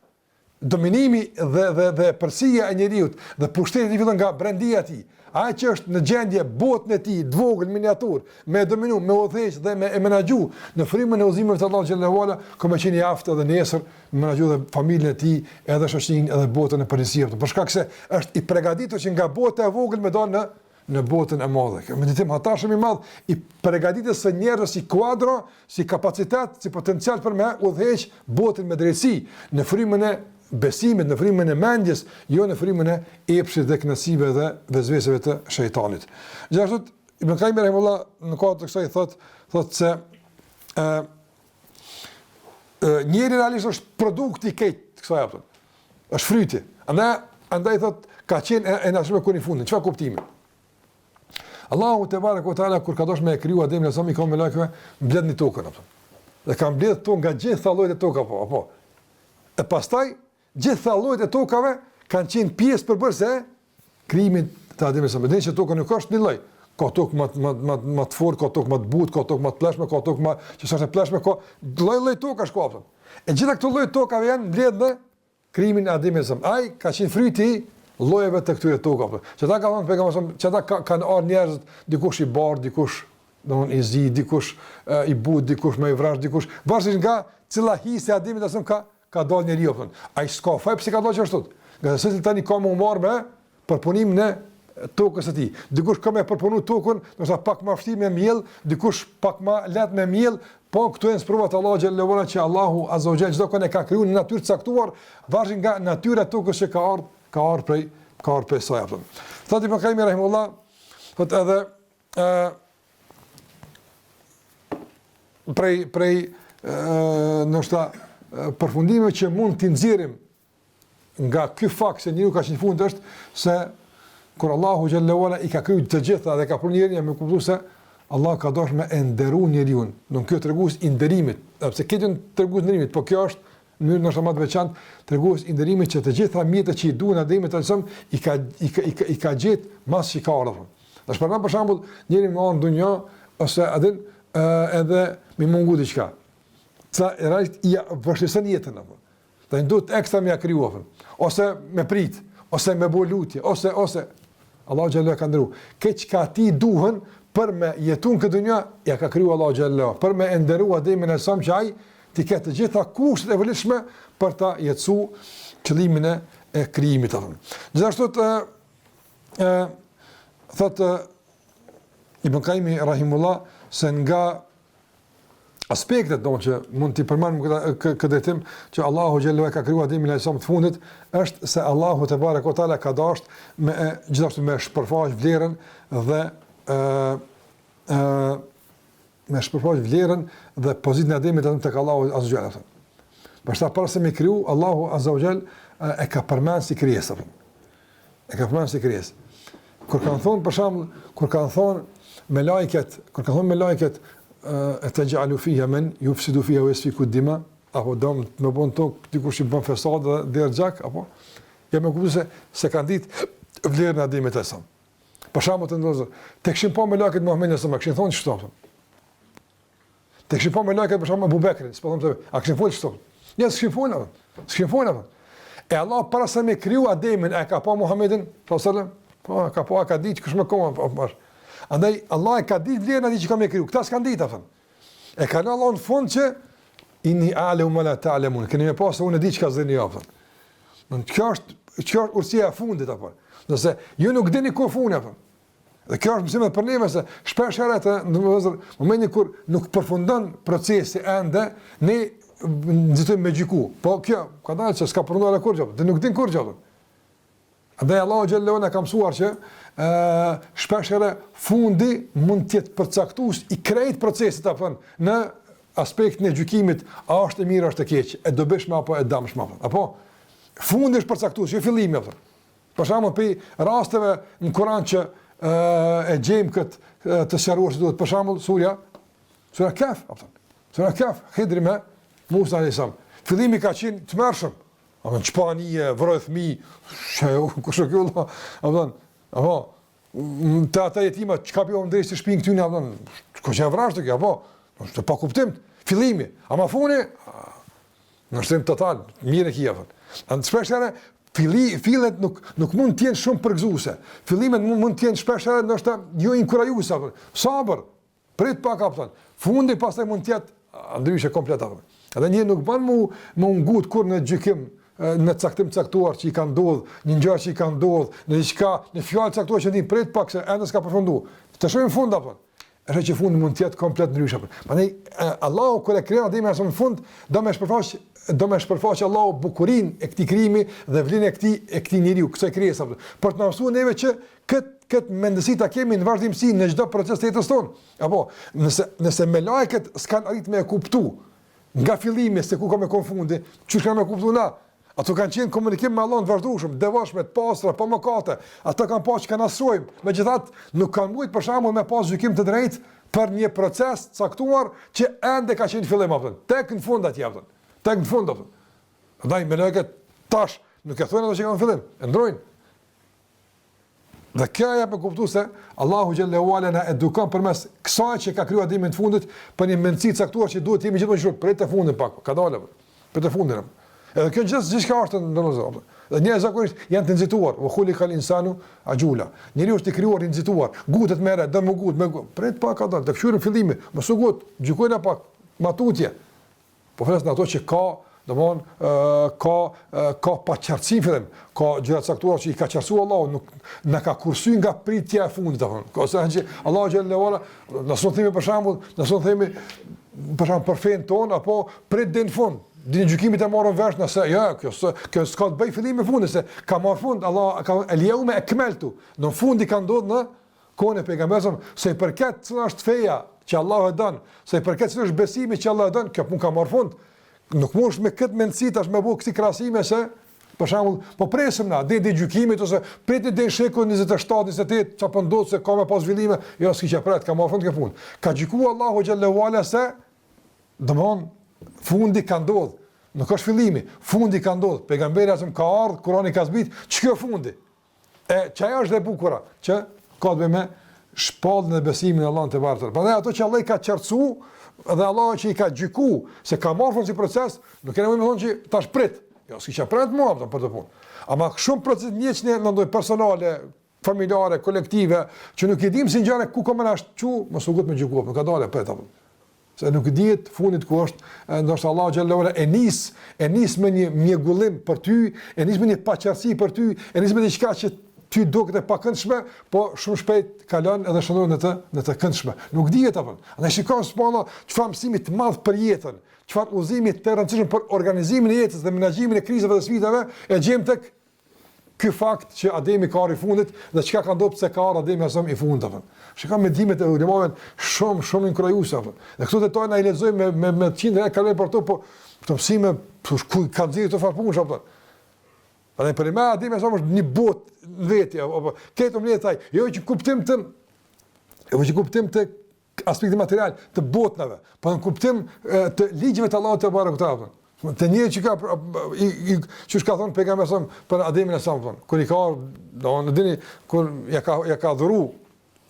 Dominimi dhe përsia e njeriut dhe pushtetit i fillon nga brendia ti. Ai që është në gjendje botën e tij, dvogël miniatur, me dominu, me udhëheq dhe me menaxhu në frymën e udhëzimeve të Allahut xhallahu ala, como qenë i aftë edhe nesër menaxhu dhe familjen e tij, edhe shoqërinë, edhe botën e përgjithësisht. Për shkak se është i përgatitur që nga bota e vogël me dalë në botën e madhe. Kjo meditim hatashëm i madh i përgatitur së njerëzve si kuadro, si kapacitet, si potencial për me udhëheq botën me drejtësi në frymën e besimit, në frymën e mendjes, jo në frymën e epshit dhe kënaqësive dhe vezveseve të shejtanit. Gjithashtu Ibn Qayyim rahimahullah në kohë të kësaj thotë se njeri realisht është produkti i këtij kësaj apo. Është fryti. Andaj thotë ka qenë e nashme kur në fundin. Çfarë kuptimi? Allahu te barekuhu teala kur ka dashur me kriju Ademin alayhis salam i ka me lajkeve mbledhni tokën apo. Dhe ka mbledh tokën nga gjitha llojet e tokës apo. E pastaj gjitha llojet e tokave kanë qenë pjesë përbërëse e krijimit të Ademit alayhis salam. Dhe që toka nuk është një lloj. Ka tokë më të fortë, ka tokë më të butë, ka tokë më të pleshme, ka tokë më që s'është e pleshme, ka lloj tokash ka apo. E gjitha këto lloje tokave janë mbledhur në krijimin e Ademit alayhis salam. Ai ka qenë fryti i llojeve të këtyre tokave. Çata ka thënë pejgamberi, çata kanë ardhur njerëz, dikush i bardh, dikush domthon i zi, dikush i but, dikush më i vrash, dikush varësisht nga cilla hisë e Ademit alayhis salam ka dalë njeriu apo. Ai s'ka faj pse ka dalë ashtu. Nga se tani ka më marrë me përpunimin e tokës së tij. Dikush ka më përpunu tokën, ndoshta pak më vështirë me miell, dikush pak më lehtë me miell, po këtu janë sprovat Allahu xhallahu ala që Allahu azza wa jalla çdo kënd e ka krijuar në natyrë caktuar, varësisht nga natyra e tokës që ka ardhur prej saj apo. Thotë Ibn Qayyim rahimullah, thotë edhe prej ndoshta përfundimeve që mund t'i nxjerrim nga ky fakt se njeriu ka qenë fund është se kur Allahu xhallahu ala i ka krijuar të gjitha dhe ka punuar njeriu me kuptues se Allah ka dashur me e nderuar njeriu. Nuk kjo tregues i nderimit, sepse këtë tregues nderimit, po kjo është në mënyrë ndoshta më të veçantë tregues i nderimit që të gjitha mjetet që i duan Ademit alayhis i ka gjetë mas që ka ardhur. Tash për shembull, njëri më on dunjë ose edhe me mungu diçka. Sa rreth i vështirëson jetën apo. Dhe duhet ekstra me krijuar, ose me prit, ose me bëu lutje, ose Allahu xhallahu ka ndëruar. Këtë çka ti duhen për me jetun këtë dunjë, ja ka krijuar Allahu xhallahu, për me nderuar Ademin e sam që ai ti ka të gjitha kushtet e vërtetshme për ta jetësuar qëllimin e krijimit atë. Gjithashtu thotë Ibn Qayyim rahimullah se nga aspektet që mund t'i përmendim këtë drejtim që Allahu xhallahu ka krijuar Ademin alayhis salam të fundit është se Allahu te barekuhu teala ka dashur me gjithashtu me shpërfaq vlerën dhe me shpërfaq vlerën dhe pozitën e Ademit tek Allahu azza wa jalla. Pastaj para se me kriju Allahu azza wa jalla e ka përmend si krijesë. E ka përmend si krijesë. Kur kanë thonë për shembull, kur kanë thonë me lajket e të gjallu fija men, ju fësidu fija u esfiku dima, apo dom me bon tokë, dikush i bën fesad dhe dherë gjak, apo, ja me kuptu se kanë ditë vlerën e Ademit alayhis salam. Për shembull të ndozë, të këshim po me lajket Muhamedit sallallahu alaihi wasallam, këshin thonë çfarë? Të këshim po me lajket për shembull Abu Bekrin, s'po them se a këshin folë çfarë? Ja s'këshin folë. E Allah para se me kriju Ademin, e ka pa Muhamedin sallallahu alaihi wasallam, ka ditë kush më komo. Andaj Allah e ka ditë vlerën atij që ka me kriju. Këta s'kan ditë afën. E kanë Allah në fund që inni a'lamu ma la ta'lamun. Keni më pas unë di çka zëni afën. Kjo është urtësia e fundit apo. Nëse ju nuk dini ku funi afën. Dhe kjo është mësim për neve se shpesh herë në momentin kur nuk përfundon procesi ende, ne nxitojmë me gjiku. Po kjo, ka dalë se s'ka përfunduar kurrë, dhe nuk din kurrë. Andaj Allahu xhallahu na ka mësuar që shpesh herë fundi mund të jetë përcaktues i krejt procesit apo në aspektin e gjykimit, a është e mirë, është e keq, e dobishme apo e dëmshme apo fundi është përcaktues, jo fillimi apo. Për shembull, për rasteve në Kur'an që e gjejmë këtë të sqaruar se duhet, për shembull sura Kaf apo. Sura Kaf, Hidri me Musa alayhis salam. Fillimi ka qenë të mërshëm. Apo në Çpani vroi fëmijë, kush e kjo apo ta ata jetima çka bëu ndërsa të shpinë këtu në apo kush e vrasë kjo apo është pa kuptim fillimi, ama funi në shtim total mirë kia apo. Anë shpesh herë fillet nuk mund të jenë shumë përgëzuese. Fillimet mund të jenë shpesh herë ndoshta jo inkurajuese apo. Sabër, prit pak apo. Fundi pastaj mund të jetë ndryshe komplet apo. Edhe një nuk bën mu ngut kur në gjykim në caktim caktuar që i ka ndodhur, një gjë që i ka ndodhur, në diçka, në fjalë caktuar që din prit pak se ende s'ka përfunduar. Të shohim fund apo. Është që fundi mund të jetë komplet ndryshe apo. Prandaj Allahu kur e krijon Ademin në fund, do më shpërfaq Allahu bukurinë e këtij krijimi dhe vlerën e këtij njeriu, kësaj krijese apo. Për të na mësuar neve që këtë mendësi ta kemi në vazhdimsi në çdo proces të jetës tonë. Apo nëse me lajket s'kan arrit me e kuptu nga fillimi se ku ka me konfundi, çu ka me kuptu na. Ato kanë qenë komunikim me Allahun të vazhdueshëm, devotshëm, të pastra, pa mëkate. Ato kanë pasur që kanë asojmë. Megjithatë, nuk kanë mujt për shembull me pas gjykim të drejtë për një proces caktuar që ende ka qenë fillim apo. Tek në fund atje apo. Tek në fund apo. Andaj me lekët tash nuk e thonë ato që kanë fillim, e ndrojnë. Dhe kjo ja me kuptu se Allahu xhallahu ala na edukon përmes kësaj që ka kriju Ademi në fundit për një mendësi caktuar që duhet të jemi gjithmonë shkurt për të fundin pak, ka dalë për të fundin. Edhe kjo gjithçka është ndonëse. Dhe njerëzit zakonisht janë të nxituar, wa khuliqal insanu ajula. Njeriu është i krijuar i nxituar, gutet merre, do më gut, më prit pak ato, të fshirën fillimi, mos u gut, gjykojnë pak matutje. Po flas në ato që ka, domthon ka paqartësi fillim, ka gjëra caktuara që i ka qartësuar Allahu, nuk na ka kursyer nga pritja e fundit domthon. Ka sa që Allahu xhallahu ala, nëse themi për shembull, nëse themi për fen ton apo prit deri në fund. Dinë gjykimit e marrën vesh nëse kjo s'ka të bëj fillim me fundin se ka marrë fund Allah ka el-yawma akmaltu. Në fundi ka ndodhur në kohën e pejgamberit se i përket cila është feja që Allahu e don, se i përket cila është besimi që Allahu e don, kjo punë ka marrë fund. Nuk mund me këtë mendësi tash me bëu kësi krahasime se për shembull po presim na deri gjykimit ose pritet deri shekull 27 28 çapo ndodh se ka me pas zhvillime, jo s'ka pret, ka marrë fund kjo punë. Ka gjykuar Allahu xhallahu ala se domthon fundi ka ndodhur. Nuk është fillimi, fundi ka ndodhur. Pejgamberi asum ka ardhur, Kurani ka zbrit, ç'kjo fundi. Çaja është e bukura, që ka të bëjë me shpallën e besimit në Allahun te bartër. Prandaj ato që Allah i ka qartësu dhe Allah që i ka gjyku se ka marrë fund si proces, nuk kemi më thonë që tash prit. Jo, s'ka prit më aftë për të punë. Ama shumë proces njëçnë në ndonjë personale, familjare, kolektive, që nuk e dim si ngjarë ku komo na çu, mos u gut me gjykuar, nuk ka dalë prit apo. Se nuk dihet fundit ku është, ndoshta Allahu xhallahu ala e nis me një mjegullim për ty, e nis me një paqartësi për ty, e nis me diçka që ty duket e pakëndshme, po shumë shpejt kalon edhe shndron në të këndshme. Nuk dihet apo. Ne shikojmë s'pona çfarë mësimi të madh për jetën, çfarë udhëzimi të rëndësishëm për organizimin e jetës dhe menaxhimin e krizave dhe sfidave, e gjejmë tek ky fakt që Ademi ka ardhur i fundit dhe çka ka ndodhur pse ka ardhur Ademi asam i fundit apo. Shikojmë medimet e ulemave shumë inkurajuese apo. Dhe këto detaj na I lexojmë me qindra e kaloj për to, po këto mësime ku ka nxjerrë të farpush apo. Për më Ademi asam është një botë vetë apo këto mletaj, jo që kuptim të aspekti material të botëve, po në kuptim të ligjeve të Allahut te barekuta. Të një që ka që ka thonë pejgamberi për Ademin e Samson, kur I ka në dini kur ja ka dhuru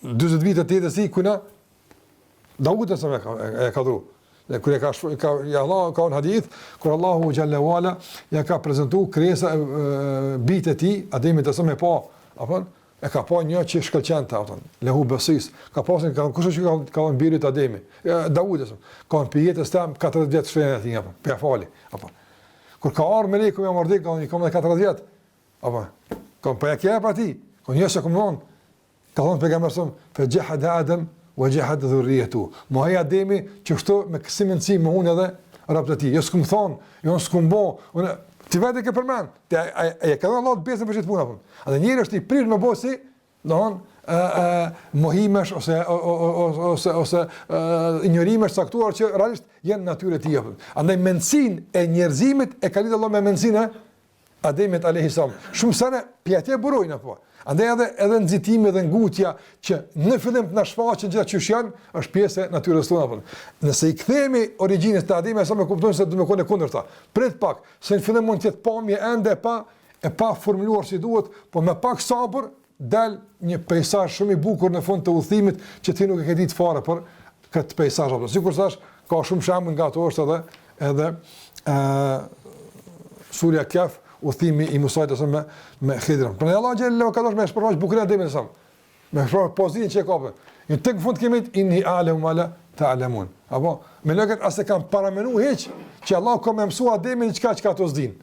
40 vite të jetës I kuna Daud e sa ja ka dhuru. Dhe kur Allah ka në hadith kur Allahu xhallahu ala ja ka prezantuar krijesa bijtë e tij Ademit e sa më pa, apo e ka pa një që shkëlqente atë. Lehu besis, ka pasur kush që ka birit Ademi. Daudi ka në jetës tam 40 vjet shfenën aty apo. Pe fali, apo. Kur ka ardhur meleku me marrë ka 40 vjet. Apo. Ka pa ja pa ti. Ku njëse komun. Ka thonë pejgamberi fa jahada Adam wa jahada dhurriyatu. Moja Ademi që kështu me kësimënci me unë edhe raptë ti. Jo s'kum thon, jo s'kum bë, unë ti vetë ke përmend. Ai ka dhënë Allah të besën për çet punë apo. A dhe njëri është I prirë me bosi, domthon mohimesh ose injorimesh caktuar që realisht janë natyrë e tij apo. Andaj mendsinë e njerëzimit e ka lidhur Allah me mendsinë e Ademit alayhis salam. Shumë sana pjatje burojnë apo. Andaj edhe nxitimi dhe ngutja që në fillim të na shfaqen gjithë çush janë, është pjesë e natyrës tonë apo. Nëse I kthehemi origjinës të Ademit, sa më kuptojmë se do të mëkon e kundërta. Prit pak, se në fillim mund të jetë pamje ende e pa formuluar si duhet, po me pak sabër dal një peizazh shumë I bukur në fund të udhëtimit që ti nuk e ke ditë fare për këtë peizazh apo. Sikur thash, ka shumë shembull nga ato është edhe Surja Kaf, udhëtimi I Musait ose me Khidrën. Për Allah xhallahu ka dashur me shpërfaq bukurinë e Ademit sa. Me shpërfaq pozicion që ka. Në tek fund kemi inni a'lamu ma la ta'lamun. Apo me lëkët as e kanë paramenuar hiç që Allah ka më mësuar Ademin çka ato s'din.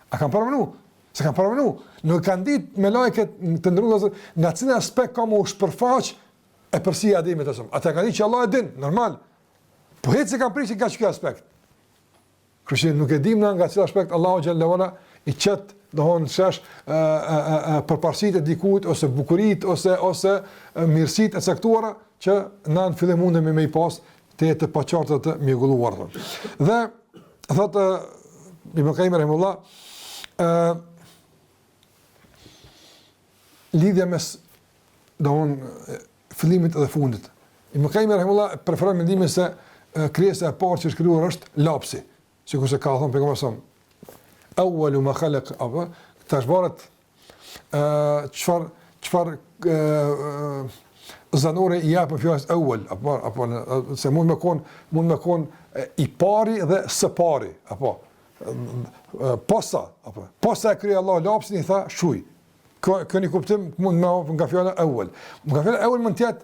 A kanë paramenuar? Se kanë paramenuar. Nuk kanë ditë me lajket të ndruar nga cilë aspekt ka më shpërfaq e përsi Ademit asam. Ata kanë ditë që Allah e din, normal. Po hiç se kanë prishë nga çka aspekt. Kështu nuk e dim nga cilë aspekt Allahu xhallahu ala I qet dohon shesh përparësitë e dikujt ose bukuritë ose mirësitë e caktuara që na në fillim mundemi me I pas të paqartë të mjegulluar. Dhe thotë Ibn Qayyim rahimullah lidhja mes fillimit dhe fundit. Ibn Qayyim rahimahullah preferon mendimin se krijesa e parë që është krijuar është lapsi, sikur se ka thënë pejgamberi sa awwalu ma khalaq apo tash varet çfarë zanore i japë fjalës awwal apo se mund me kon i pari dhe së pari apo posa e krij Allah lapsin i tha shuj. Këni kuptim mund me nga fjala awwal. Nga fjala awwal mund të jetë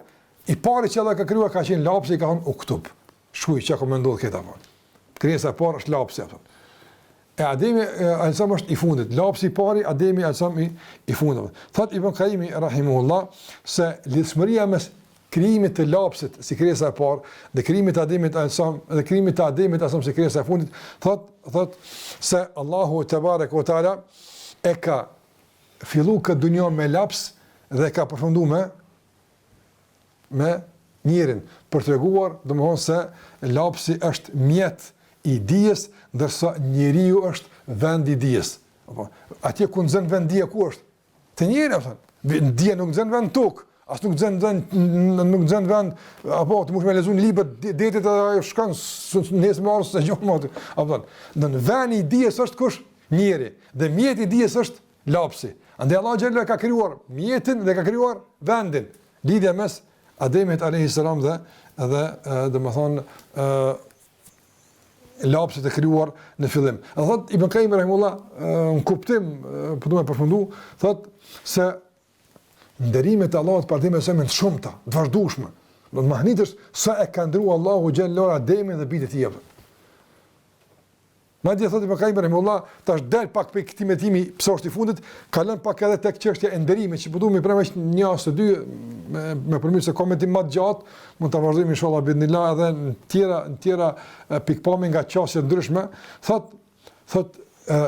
i pari që Allah ka krijuar ka qenë lapsi i ka thënë uktub. Shuj çka ka menduar këta apo. Krijesa e parë është lapsi apo. E Ademi alsam është i fundit. Lapsi i pari, Ademi alsam i fundit. Thot Ibn Qayyim rahimahullah se lidhshmëria mes krijimit të lapsit si krijesa e parë dhe krijimit të Ademit alsam dhe krijimit të Ademit alsam si krijesa e fundit, thot se Allahu te bareke ve teala e ka fillu këtë dunja me laps dhe ka përfundu me njerin, për të reguar, domethënë se lapsi është mjet i dijes, ndërsa njeriu është vend i dijes. Atje ku nxën vend dija ku është? Te njeriu, thënë. Dija nuk nxën vend tokë, as nuk nxën vend, apo të mund të lexojnë libër detit ajo shkon nesër më ose gjumë. Apo në vend i dijes është kush? Njeri. Dhe mjeti i dijes është lapsi. Andaj Allah xhallahu ka krijuar mjetin dhe ka krijuar vendin. Lidhja mes Ademit alayhis salam dhe domethënë lapsit e krijuar në fillim. Thot Ibn Qayyim rahimullah në kuptim po do të përfundu, thot se nderimet e Allahut për Ademin janë të shumta, të vazhdueshme. Do të mahnitësh sa e ka ndruar Allahu xhallahu Ademin dhe bijtë e tij. Madje thotë Ibn Qayyim rahimahullah, tash del pak për këtë metimi pse është i fundit, ka lënë pak edhe tek çështja e nderimit, që po duam i premë një ose dy me përmirëse komentim më të gjatë, mund ta vazhdojmë inshallah bidnillah edhe në tjera pikpamje nga çështje ndryshme. Thot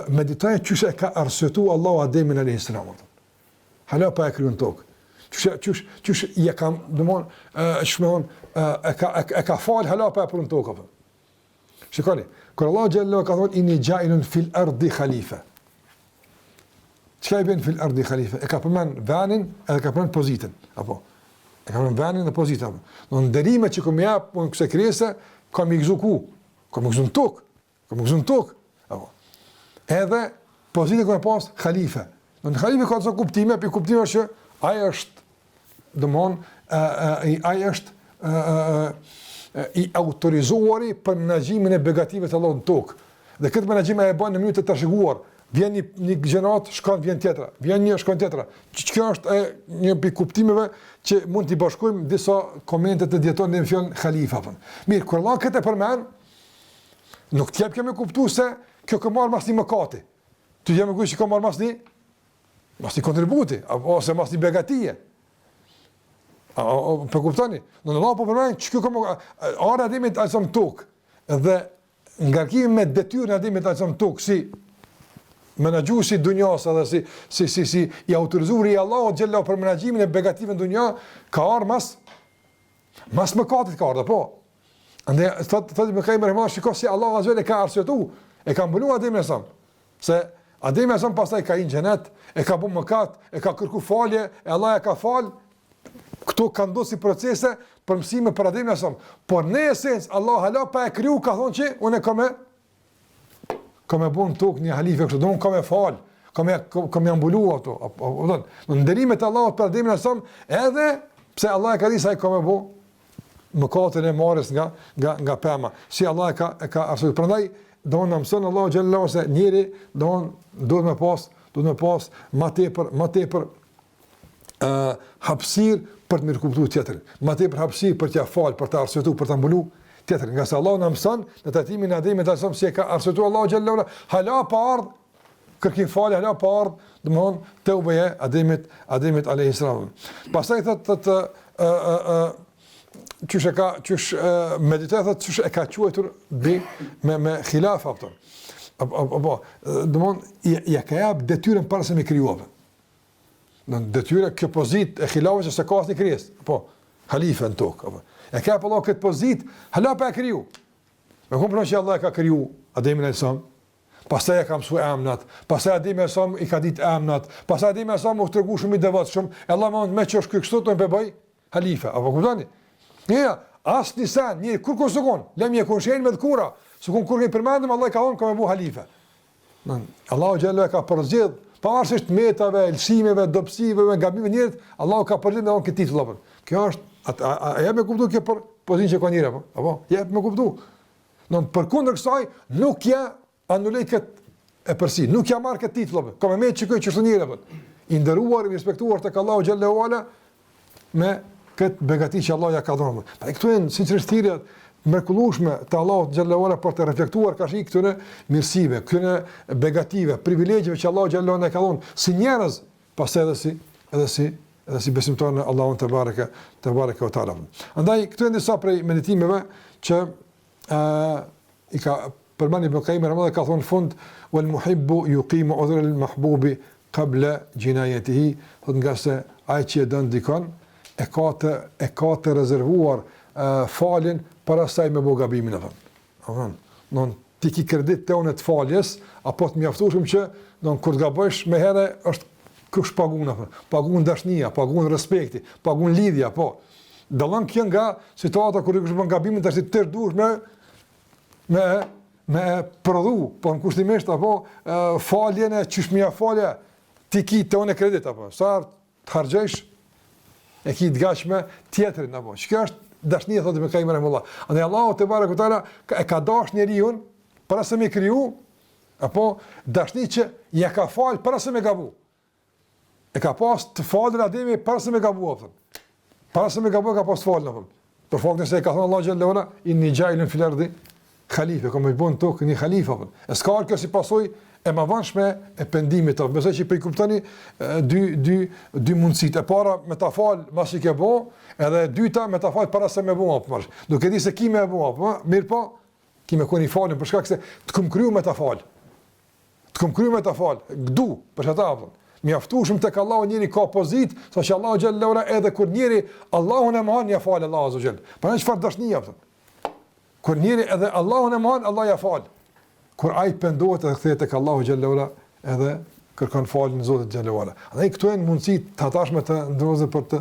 meditojë çush e ka arsyetuar Allahu Ademin alayhis salam. Hala pa e krijuar tokë. Çush ja ka, domthon, e ka fal hala pa e punon tokë. Shikoni, kur Allah xhallahu ka thonë inni ja'ilun fil ardi khalifa. Çka i bën fil ardi khalifa? E ka përmend vënin edhe ka përmend pozitën, apo. E ka përmend vënin dhe pozitën. Do nderimet që kam jap po kësaj krijese kam i gjuku, kam gjuën tok, apo. Edhe pozitën që pas khalifa. Do khalifa ka të kuptime, për kuptime që ai është domthon ai është i autorizuari për menaxhimin e begative të Allahut në tokë. Dhe këtë menaxhim e bën në mënyrë të trashëguar. Vjen një gjenerat, shkon vjen tjetra. Vjen një, shkon tjetra. Kjo është një pikë kuptimeve që mund t'i bashkojmë disa komente të dieton në fjalën khalifa. Mirë, kur Allah këtë përmend, nuk t'jep kemi kuptuar se kjo ka marrë mas një mëkati. Ti jam e kujt që ka marrë mas një kontributi ose mas një begatie. Për kuptoni, në Allah po përmend që kjo ka ara Ademit alsam tokë dhe ngarkimi me detyrën e Ademit alsam tokë si menaxhuesi dunjas edhe si i autorizuar i Allahut xhallahu për menaxhimin e begative në dunja ka ardhur mas mëkatit ka ardhur, po. Andaj thotë Ibn Qayyim rahimahullah, shikoj si Allah azza ka arsyetuar, e ka mbuluar Ademin alsam. Se Ademi alsam pastaj ka në xhenet, e ka bën mëkat, e ka kërkuar falje, e Allah e ka fal. Këto kanë ndodhur si procese për mësime për Ademin alsam. Por në esencë Allah hala pa e kriju ka thonë që unë kam e bën tokë një halife kështu, do unë kam e fal, kam e mbuluar ato. Në nderimet e Allahut për Ademin alsam, edhe pse Allah e ka thënë se ai kam e bën mëkatën e marrës nga pema. Si Allah e ka arsyetuar. Prandaj do të mëson Allahu xhallahu se njëri duhet me pas më tepër hapësirë për të mirë kuptuar tjetrin. Më tepër hapësirë për t'ia fal, për të arsyetuar, për ta mbuluar tjetrin. Nga se Allahu na mëson në trajtimin e Ademit alsam si e ka arsyetuar Allahu xhallahu hala pa ardh kërkim falje, hala pa ardh, domthon teubeja Ademit alayhis salam. Pastaj thotë qysh meditoj thotë qysh e ka quajtur me khilafa apo. Apo domthon ja ka jap detyrën para se me krijuar. Në detyra kjo pozitë e khilafës se ka asnjë krijesë, po halife në tokë, apo. E ka Allah këtë pozitë, hala pa e kriju. Me kupton që Allah e ka kriju Ademin alsam. pastaj e ka mësuar emnat, pastaj Ademi i ka ditë emnat, pastaj Ademi u tregu shumë i devotshëm, e Allah më që është kështu të më bëj halife, apo kuptoni? Ja, as nisan, një kur konsukon, lem je konshen me dhkura, sukon kur ke përmendim Allah ka thonë ka më bu halife. Allahu xhallahu ka përzgjedh pavarësisht metave, lësimeve, dobësive, gabimeve njerëz, Allahu ka përzgjedh me këtë titull apo. Kjo është a jep me kuptu kjo për pozicionin që ka njëra apo? Jep me kuptu. Përkundër kësaj nuk ja anuloj këtë e përsi, nuk ja marr këtë titull apo. Ka më çikoj çështë njëra apo. I nderuar, i respektuar tek Allahu xhallahu ala me këtë begati që Allah ja ka dhënë. Pra këtu janë sinqerisht thirrje mrekullueshme të Allahut xhallahu ala për të reflektuar kashi këtyre mirësive, këtyre begative, privilegjeve që Allahu xhallahu ala ka dhënë si njerëz, pastaj edhe si besimtar në Allahun te bareke ve taala. Andaj këtu janë disa prej meditimeve që i ka përmend Ibn Qayyim Ramazan ka thonë fund wal muhibbu yuqimu udhra al mahbubi qabla jinayatihi, thotë nga se ai që e don dikon e ka të rezervuar falin para saj me gabimin e vet. Non ti ki kredit te unë të faljes apo të mjaftueshëm që kur të gabosh me herë është kush pagun apo pagun dashnia, pagun respekti, pagun lidhja, po. Dallon kjo nga situata kur kush bën gabimin tash ti duhesh me prodhu, po në kushtimisht apo faljen e çish mia falja ti ki te unë kredit apo sa të harxhesh e ki të gatshme tjetrin apo. Kjo është dashnia thotë me Qayyim rahimullah. Andaj Allahu te bareku teala e ka dash njeriu para se me kriju apo dashni që ja ka fal para se me gabu. E ka pas të falur Ademi para se me gabu apo. Para se me gabu ka pas falur apo. Për faktin se ka thënë Allahu xhallahu ala inni ja'ilun fil ardi khalife, como i bën tokë një khalifa apo. E ska kjo si pasojë e mëvanshme e pendimit të, besoj që i kuptoni dy mundësitë. E para me ta fal mbas i ke bë, edhe e dyta me ta fal para se me bë apo. Nuk e di se ki me bë apo, mirë po, ki me koni falën për shkak se të kum kriju me ta fal. Të kum kriju me ta fal. Gdu për çata apo. Mjaftueshëm tek Allahu njëri ka pozit, saqë Allahu xhallahu ala edhe kur njëri Allahun e mohon ja fal Allahu azza xal. Pra çfarë dashnia apo. Kur njëri edhe Allahun e mohon, Allah ja fal. Kur ai pendohet edhe kthehet tek Allahu xhallahu ala edhe kërkon falën Zotit xhallahu ala. Andaj këtu janë mundësi të tashme të ndrozë për të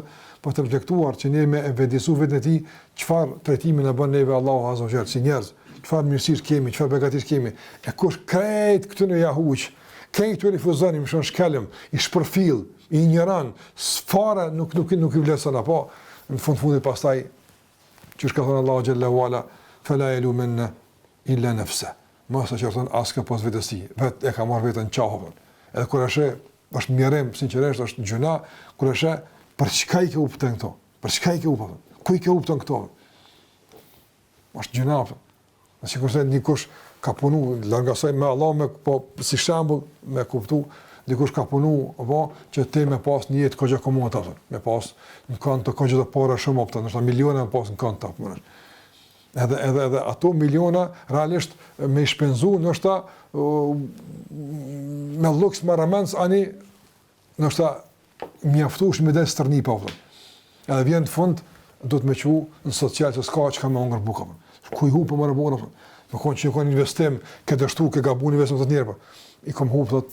reflektuar që ne me vëdisu vetën e tij çfarë trajtimin e bën neve Allahu azza xal si njerëz, çfarë mirësish kemi, çfarë begatish kemi. E kush krejt këtu në jahuq, krejt të rifuzoni më shon shkelëm, i shpërfill, i ignoran, sfara nuk i vlerëson apo në fundit pastaj çu ka thënë Allahu xhallahu ala fala yalumanna illa nafsa. Mos e çorton aska pas vetësi, vetë e ka marr veten çahun. Edhe kur është mirëm, sinqerisht është gjuna, kur për çka i ke upton këto? Për çka i ke upton? Ku i ke upton këto? Është gjuna. Nëse kurse dikush ka punu larg asaj me Allah me po si shembull me kuptu dikush ka punu apo që te me pas një jetë kogja komode atë. Me pas në konto kogja të para shumë opta, ndoshta miliona me pas në konto apo. Edhe ato miliona realisht me shpenzu ndoshta me luks maramans ani ndoshta mjaftuesh me des stërni pa vëllai. Edhe vjen në fund do të më qiu në social se s'ka çka më ngër bukën. Ku i hu po më rëbon apo. Më konë që konë investim, ke dështu, ke gabu investim të të njerë, i kom hu thot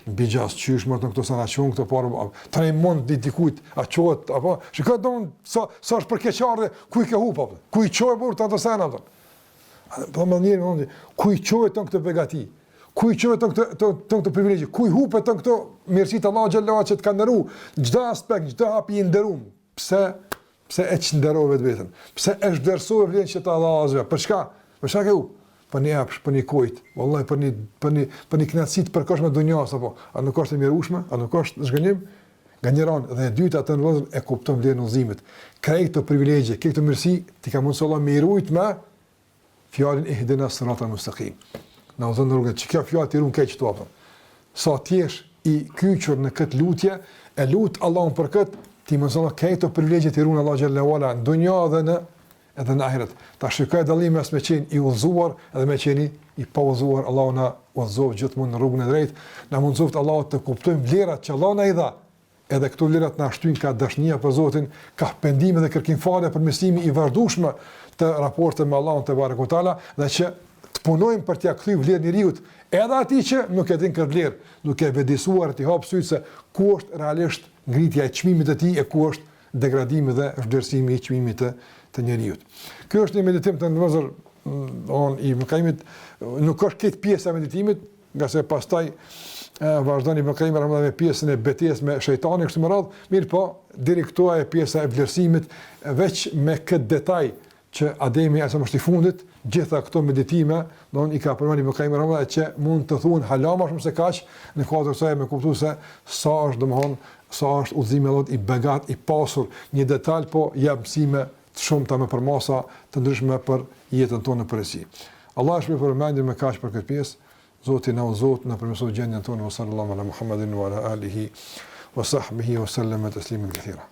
mbi gjas qysh më të këto sanacion këto parë, të ne mund dikujt a qohet apo shikoj don sa është për keqardhë, ku i ke hu apo ku i çoj burr të ato sana apo po më njëri mundi ku i çoj ton këtë begati, ku i çoj ton këtë privilegj, ku i hu ton këto mirësi të Allahu xhallahu që të kanë ndëru çdo aspekt, çdo hap i nderuam. Pse e çnderove vetën? Pse e vlerësove vlen që të Allahu azza? Për çka? Për çka ke u? Për një hapsh, për një kujt, wallahi për një kënaqësi të përkohshme dunjas apo, a nuk është e mjerueshme, a nuk është zhgënjim? Gënjeron dhe e dyta atë në e kupton vlerën e udhëzimit. Këto privilegje, këto mirësi ti ka mundësi Allah me i rujt me fjalën ihdina siratal mustaqim. Na udhëzon rrugën që kjo fjalë ti run keq tu apo. Sa ti je i kyçur në këtë lutje, e lut Allahun për këtë, ti mëson këto privilegje ti run Allah xhallahu ala në dunjë edhe në ahiret. Ta shikoj dallimin mes me qenë i udhëzuar edhe me qenë i pa udhëzuar. Allahu na udhëzoj gjithmonë në rrugën e drejtë. Na mundsoft Allahu të kuptojmë vlerat që Allahu na i dha. Edhe këto vlerat na shtyn ka dashnia për Zotin, ka pendim dhe kërkim falje për mësimi i vazhdueshëm të raportit me Allahun te bareku teala dhe që të punojmë për t'ia kthy vlerën njeriu, edhe atij që nuk e din këtë vlerë, nuk e vëdësuar të hap syt se ku është realisht ngritja e çmimit të tij e ku është degradimi dhe vlerësimi i çmimit të njeriu. Ky është një meditim të ndërmozur i mëkaimit, nuk është këtë pjesë e meditimit, nga se pastaj vazhdoni Ibn Qayyim me pjesën e betejës me shejtanin kështu me radhë, mirë po deri këtu e pjesa e vlerësimit veç me këtë detaj që Ademi asë është i fundit, gjitha këto meditime, i ka përmendur Ibn Qayyim që mund të thuhen hala më shumë se kaq, në kuadër saj me kuptuar se sa është domthon, sa është udhëzimi i begat, i pasur, një detaj po jep mësime të shumta me përmasa të ndryshme për jetën tonë në përgjithësi. Allah shpërblet për mendjen me kaq për këtë pjesë. Zoti na udhëzot në përmesoj gjendjen tonë sallallahu ala Muhammedin wa ala alihi wa sahbihi wa sallama tasliman kathira.